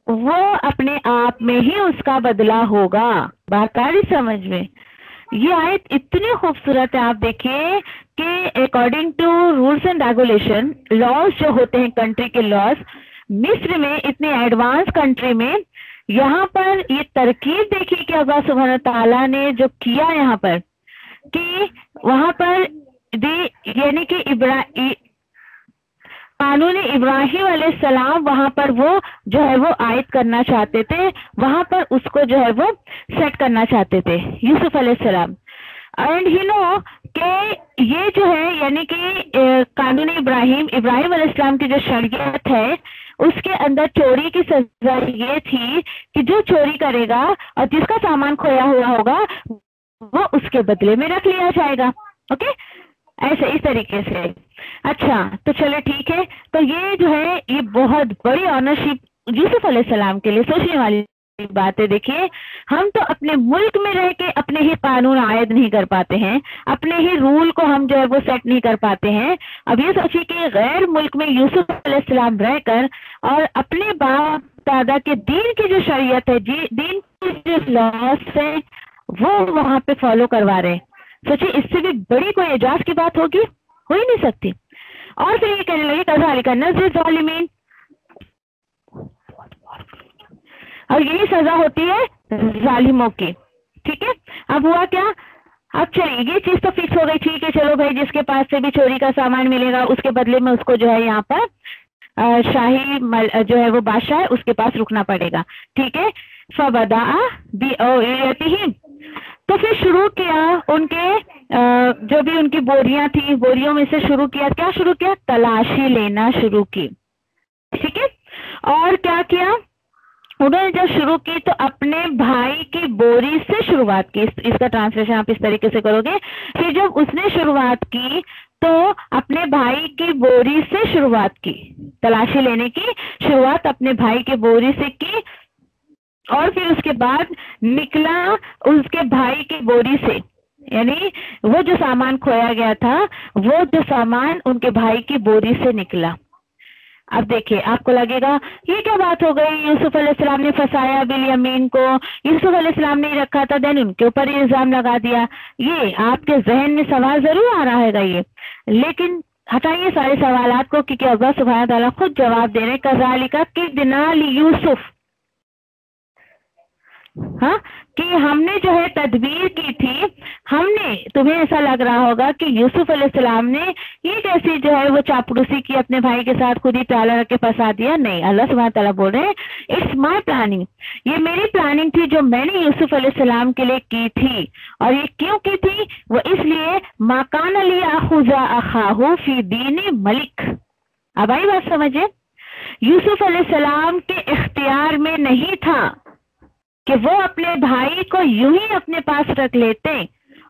وہ اپنے آپ میں ہی اس کا بدلہ ہوگا۔ بات آ رہی سمجھ میں؟ یہ آیت اتنی خوبصورت ہے، آپ دیکھیے کہ according to rules and regulation, laws جو ہوتے ہیں کنٹری کے لاز، مصر میں اتنی ایڈوانس کنٹری میں یہاں پر یہ ترکیب دیکھیے کہ اللہ سبحانہ تعالیٰ نے جو کیا یہاں پر کہ وہاں پر یعنی کہ قانون ابراہیم علیہ السلام وہاں پر وہ جو ہے وہ عائد کرنا چاہتے تھے، وہاں پر اس کو جو ہے وہ سیٹ کرنا چاہتے تھے یوسف علیہ السلام۔ اینڈ یو نو کہ یہ جو ہے یعنی کہ قانون ابراہیم علیہ السلام کی جو شریعت ہے اس کے اندر چوری کی سزا یہ تھی کہ جو چوری کرے گا اور جس کا سامان کھویا ہوا ہوگا وہ اس کے بدلے میں رکھ لیا جائے گا۔ اوکے، ایسے اس طریقے سے۔ اچھا تو چلے ٹھیک ہے، تو یہ جو ہے یہ بہت بڑی آنرشپ یوسف علیہ السلام کے لیے سوچنے والی بات ہے۔ دیکھیے ہم تو اپنے ملک میں رہ کے اپنے ہی قانون عائد نہیں کر پاتے ہیں، اپنے ہی رول کو ہم جو ہے وہ سیٹ نہیں کر پاتے ہیں۔ اب یہ سوچیے کہ غیر ملک میں یوسف علیہ السلام رہ کر اور اپنے باپ دادا کے دین کی جو شریعت ہے، دین کی جو لاس ہے وہ وہاں پہ فالو کروا رہے ہیں۔ سوچیے اس سے بھی بڑی کوئی اعجاز کی بات ہوگی؟ ہو ہی نہیں سکتی۔ اور پھر یہ کہنے لگے کذالک نجزی الظالمین، اور یہی سزا ہوتی ہے ظالموں کی۔ ٹھیک ہے، اب ہوا کیا؟ اب چلیے یہ چیز تو فکس ہو گئی، ٹھیک ہے چلو بھائی جس کے پاس سے بھی چوری کا سامان ملے گا اس کے بدلے میں اس کو جو ہے یہاں پر شاہی جو ہے وہ بادشاہ ہے اس کے پاس رکنا پڑے گا۔ ٹھیک ہے، فبدأ بأوعیتہم، تو پھر شروع کیا ان کے جو بھی ان کی بوریاں تھیں، بوریوں میں سے شروع کیا، کیا شروع کیا؟ تلاشی لینا شروع کی۔ ٹھیک ہے، اور کیا کیا انہوں نے جب شروع کی تو اپنے بھائی کی بوری سے شروعات کی۔ اس کا ٹرانسلیشن آپ اس طریقے سے کرو گے کہ جب اس نے شروعات کی تو اپنے بھائی کی بوری سے شروعات کی، تلاشی لینے کی شروعات اپنے بھائی کی بوری سے کی، اور پھر اس کے بعد نکلا اس کے بھائی کی بوری سے، یعنی وہ جو سامان کھویا گیا تھا وہ جو سامان ان کے بھائی کی بوری سے نکلا۔ اب دیکھیے آپ کو لگے گا یہ کیا بات ہو گئی، یوسف علیہ السلام نے فسایا بالیمین کو، یوسف علیہ السلام نے رکھا تھا دین ان کے اوپر الزام لگا دیا۔ یہ آپ کے ذہن میں سوال ضرور آ رہا ہے گا یہ، لیکن हटाइए सारे सवालात को, क्योंकि अल्लाह सुब्हानहू तआला खुद जवाब दे रहे हैं। कज़ालिका किदना यूसुफ, हाँ, कि हमने जो है तदबीर की थी, हमने, तुम्हें ऐसा लग रहा होगा कि यूसुफ अलैहिस्सलाम ने ये कैसी जो है वो चापलूसी की अपने भाई के साथ, खुद ही प्याला रख के फंसा दिया। नहीं, अल्लाह सुब्हानहू तआला बोल रहे हैं इट्स माय प्लानिंग, ये मेरी प्लानिंग थी जो मैंने यूसुफ अलैहिस्सलाम के लिए की थी। और ये क्यों की थी? वो इसलिए माकान अली अखुजा अखाहु फी दीन मलिक। अब आई बात समझे, यूसुफ अलैहिस्सलाम के इख्तियार में नहीं था कि वो अपने भाई को यूं ही अपने पास रख लेते,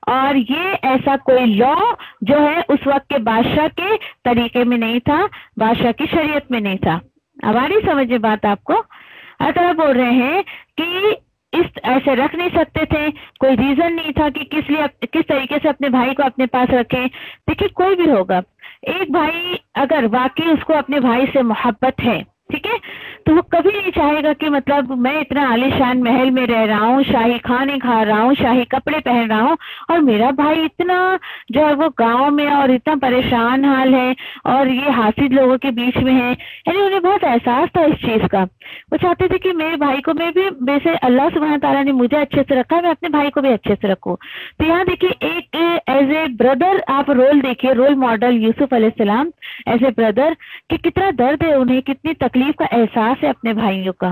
और ये ऐसा कोई लॉ जो है उस वक्त के बादशाह के तरीके में नहीं था, बादशाह की शरीयत में नहीं था। अब आ रही समझे बात आपको? अतः बोल रहे हैं कि इस ऐसे रख नहीं सकते थे, कोई रीजन नहीं था कि किस तरीके से अपने भाई को अपने पास रखें। देखिए, कोई भी होगा, एक भाई अगर वाकई उसको अपने भाई से मोहब्बत है, ठीक है, तो वो कभी नहीं चाहेगा कि मतलब मैं इतना आलीशान महल में रह रहा हूँ, शाही खाने खा रहा हूँ, शाही कपड़े पहन रहा हूँ, और मेरा भाई इतना जो है वो गांव में और इतना परेशान हाल है, और ये हासिद लोगों के बीच में है। यानी उन्हें बहुत एहसास था इस चीज का। वो चाहते थे कि मेरे भाई को मैं भी, वैसे अल्लाह सुब्हानहू तआला ने मुझे अच्छे से रखा, मैं अपने भाई को भी अच्छे से रखूं। तो यहाँ देखिए, एक एज ए ब्रदर आप रोल देखिए, रोल मॉडल यूसुफ अलैहिस्सलाम एज ए ब्रदर, कि कितना दर्द है उन्हें, कितनी तकलीफ का एहसास है अपने भाइयों का।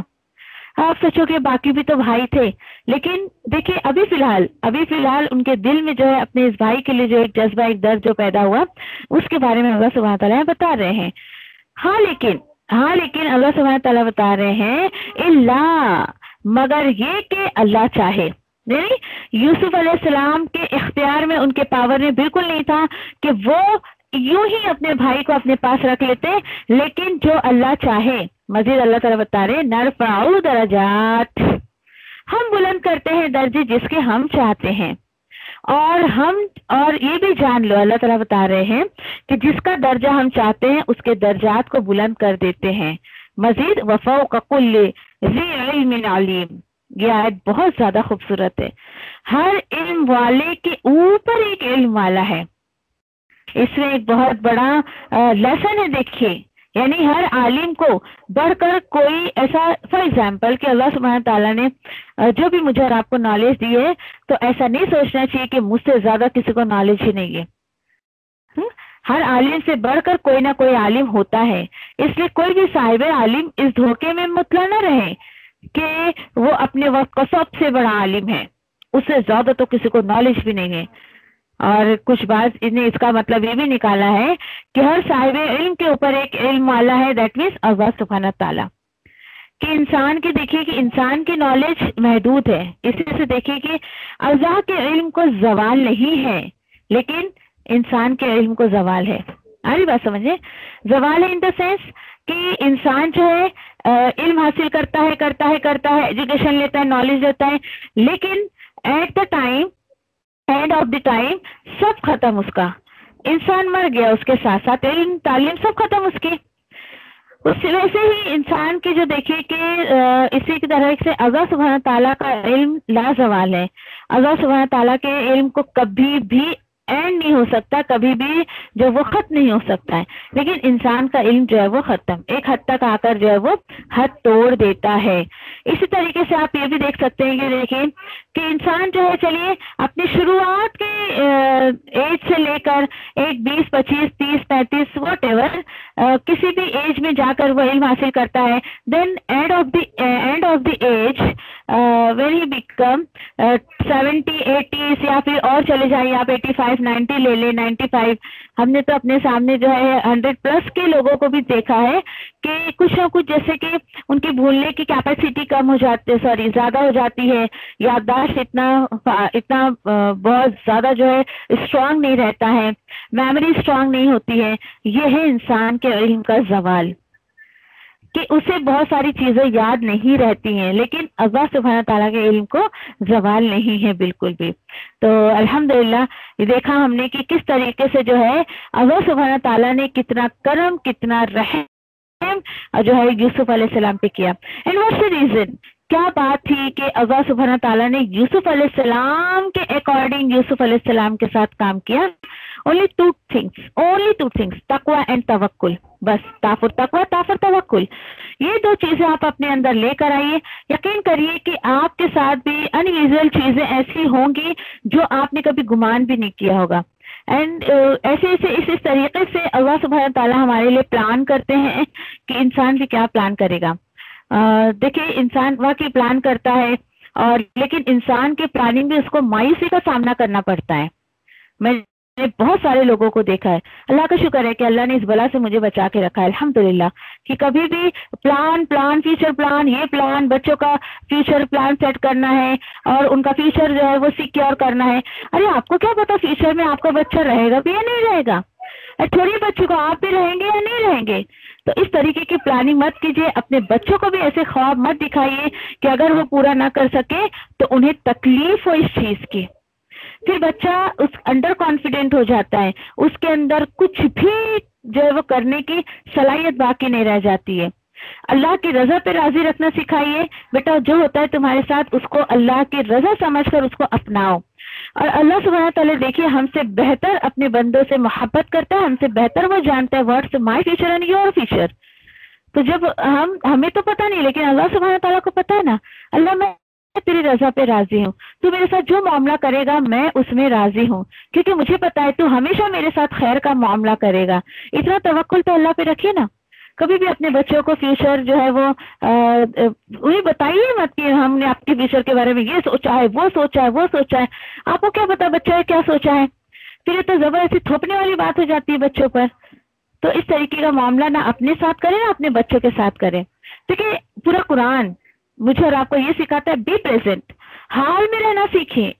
आप सोचोगे बाकी भी तो भाई थे, लेकिन देखिए अभी फिलहाल उनके दिल में जो है अपने इस भाई के लिए जो एक जज्बा, एक दर्द जो पैदा हुआ, उसके बारे में अल्लाह सुब्हानहू तआला बता रहे हैं। हाँ लेकिन अल्लाह सुब्हानहू तआला बता रहे हैं इल्ला, मगर ये कि अल्लाह चाहे। नहीं, यूसुफ अलैहिस्सलाम के इख्तियार में, उनके पावर में बिल्कुल नहीं था कि वो यूं ही अपने भाई को अपने पास रख लेते, लेकिन जो अल्लाह चाहे। मजीद अल्लाह ताला बता रहे नरफाउ दरजात, हम बुलंद करते हैं दर्जे जिसके हम चाहते हैं, और ये भी जान लो, अल्लाह ताला बता रहे हैं कि जिसका दर्जा हम चाहते हैं उसके दर्जात को बुलंद कर देते हैं। मजीद वफौक़ कुल्लि ज़ी इल्मिन अलीम, ये आयत बहुत ज्यादा खूबसूरत है। हर इल्म वाले के ऊपर एक इल्म वाला है। इसमें एक बहुत बड़ा लेसन है। देखिए, यानी हर आलिम को बढ़कर कोई ऐसा, फॉर एग्जाम्पल कि अल्लाह सुब्हानहू तआला ने जो भी मुझे और आपको नॉलेज दी है, तो ऐसा नहीं सोचना चाहिए कि मुझसे ज्यादा किसी को नॉलेज ही नहीं है। हर आलिम से बढ़कर कोई ना कोई आलिम होता है। इसलिए कोई भी साहिब आलिम इस धोखे में मुतला न रहे कि वो अपने वक्त का सबसे बड़ा आलिम है, उससे ज्यादा तो किसी को नॉलेज भी नहीं है। और कुछ बात इन्हें इसका मतलब ये भी निकाला है कि हर साहिब इल्म के ऊपर एक इल्म वाला है, दैट मीन्स अल्लाह सुब्हानहू तआला। कि इंसान की, देखिए कि इंसान की नॉलेज महदूद है, इसी से देखिए कि अल्लाह के इल्म को जवाल नहीं है, लेकिन इंसान के इल्म को जवाल है। आरी बात समझे? जवाल है इन द सेंस कि इंसान जो है इल्म हासिल करता है, एजुकेशन लेता है, नॉलेज लेता है, लेकिन at the time, and of the time सब खत्म उसका, इंसान मर गया, उसके साथ साथ इल्म तालीम सब खत्म उसकी। उससे वैसे ही इंसान की जो देखिए कि इसी की तरह से अल्लाह सुब्हानहू तआला का इल्म लाजवाल है। अल्लाह सुब्हानहू तआला के इल्म को कभी भी एंड नहीं हो सकता, कभी भी जो वो खत्म नहीं हो सकता है, लेकिन इंसान का इल्म जो है वो खत्म, एक हद तक आकर जो है वो हद तोड़ देता है। इसी तरीके से आप ये भी देख सकते हैं कि देखिए कि इंसान जो है, चलिए अपनी शुरुआत के एज से लेकर एक 20, 25, 30, 35 वॉट एवर किसी भी एज में जाकर वो इल्म हासिल करता है। Then end of the age when he become 70, 80 या फिर और चले जाइए आप 85, 90 ले ले, 95। हमने तो अपने सामने जो है 100+ के लोगों को भी देखा है कि कुछ ना कुछ, जैसे कि उनकी भूलने की कैपेसिटी कम हो जाती है, ज्यादा हो जाती है, याददाश्त इतना बहुत ज्यादा जो है स्ट्रांग नहीं रहता है, मेमोरी स्ट्रांग नहीं होती है। ये है इंसान के इल्म का जवाल, कि उसे बहुत सारी चीजें याद नहीं रहती हैं, लेकिन अल्लाह सुब्हानहू तआला के इल्म को जवाल नहीं है बिल्कुल भी। तो अल्हम्दुलिल्लाह ये देखा हमने कि किस तरीके से जो है अल्लाह सुब्हानहू तआला ने कितना करम, कितना रहम जो है यूसुफ अलैहिस्सलाम पे किया। एंड व्हाट्स द रीजन, क्या बात थी कि अल्लाह सुब्हानहू तआला ने यूसुफ अलैहिस्सलाम के अकॉर्डिंग यूसुफ अलैहिस्सलाम के साथ काम किया। only two things, taqwa and tawakkul. बस ताफुर तकवा, ताफुर तवक्कुल, ये दो चीजें आप अपने अंदर लेकर आइए। यकीन करिए कि आपके साथ भी अनयूजुअल चीजें ऐसी होंगी जो आपने कभी गुमान भी नहीं किया होगा। एंड ऐसे इस तरीके से अल्लाह सुब्हानहू व तआला हमारे लिए प्लान करते हैं कि इंसान भी क्या प्लान करेगा। देखिए, इंसान वाकई प्लान करता है, और लेकिन इंसान के प्लानिंग में उसको मायूसी का सामना करना पड़ता है। मैंने बहुत सारे लोगों को देखा है। अल्लाह का शुक्र है कि अल्लाह ने इस बला से मुझे बचा के रखा है, अल्हम्दुलिल्लाह, कि कभी भी प्लान फ्यूचर प्लान, ये प्लान बच्चों का फ्यूचर प्लान सेट करना है और उनका फ्यूचर जो है वो सिक्योर करना है। अरे आपको क्या पता फ्यूचर में आपका बच्चा रहेगा भी या नहीं रहेगा, थोड़ी बच्चों को आप भी रहेंगे या नहीं रहेंगे। तो इस तरीके की प्लानिंग मत कीजिए, अपने बच्चों को भी ऐसे ख्वाब मत दिखाइए कि अगर वो पूरा ना कर सके तो उन्हें तकलीफ हो इस चीज की। फिर बच्चा उस अंडर कॉन्फिडेंट हो जाता है, उसके अंदर कुछ भी जो है वो करने की सलाहियत बाकी नहीं रह जाती है। अल्लाह की रजा पे राजी रखना सिखाइए। बेटा जो होता है तुम्हारे साथ उसको अल्लाह की रजा समझकर उसको अपनाओ। और अल्लाह सुब्हानहू तआला देखिए हमसे बेहतर अपने बंदों से मोहब्बत करता है, हमसे बेहतर वो जानता है what's my future and your future. तो जब हमें तो पता नहीं, लेकिन अल्लाह सुब्हानहू तआला को पता है ना। अल्लाह मैं तेरी रजा पे राजी हूँ, तू मेरे साथ जो मामला करेगा मैं उसमें राजी हूँ, क्योंकि मुझे पता है तू हमेशा मेरे साथ खैर का मामला करेगा। इतना तवक्कुल तो अल्लाह पे रखिए ना। कभी भी अपने बच्चों को फ्यूचर जो है वो उन्हें बताइए मत कि हमने आपके फ्यूचर के बारे में ये सोचा है, वो सोचा है। आपको क्या पता बच्चा ने क्या सोचा है? फिर ये तो जबरदस्ती थोपने वाली बात हो जाती है बच्चों पर। तो इस तरीके का मामला ना अपने साथ करें ना अपने बच्चों के साथ करें। देखिए पूरा कुरान मुझे और आपको ये सिखाता है बी प्रेजेंट, हाल में रहना सीखिए।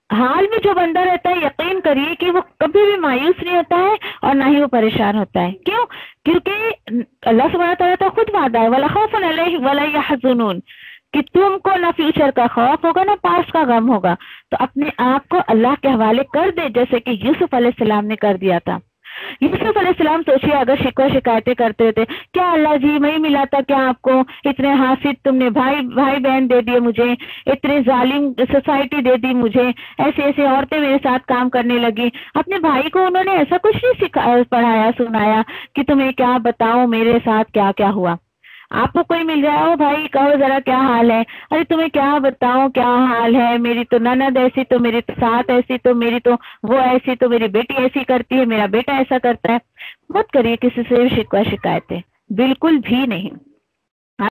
हाल में जो बंदा रहता है यकीन करिए कि वो कभी भी मायूस नहीं होता है और ना ही वो परेशान होता है। क्यों? क्योंकि अल्लाह सुब्हानहू तआला तो खुद वादा है वला खौफुन अलैहिम वला यहज़ुनून, कि तुमको ना फ्यूचर का खौफ होगा ना पास्ट का गम होगा। तो अपने आप को अल्लाह के हवाले कर दे, जैसे कि यूसुफ अलैहिस्सलाम ने कर दिया था। यूसुफ अलैहिस्सलाम सोचिए अगर शिकवा शिकायतें करते थे, क्या अल्लाह जी नहीं मिला था क्या आपको, इतने हासिद तुमने भाई बहन दे दिए मुझे, इतने जालिम सोसाइटी दे दी मुझे, ऐसे औरतें मेरे साथ काम करने लगी। अपने भाई को उन्होंने ऐसा कुछ नहीं पढ़ाया सुनाया कि तुम्हें क्या बताऊं मेरे साथ क्या क्या हुआ। आपको कोई मिल जाए, ओ भाई कहो जरा क्या हाल है, अरे तुम्हें क्या बताऊं क्या हाल है, मेरी तो ननद ऐसी, तो मेरी तो सास ऐसी, तो मेरी तो वो ऐसी, तो मेरी बेटी ऐसी करती है, मेरा बेटा ऐसा करता है। मत करिए किसी से शिकवा शिकायतें, बिल्कुल भी नहीं।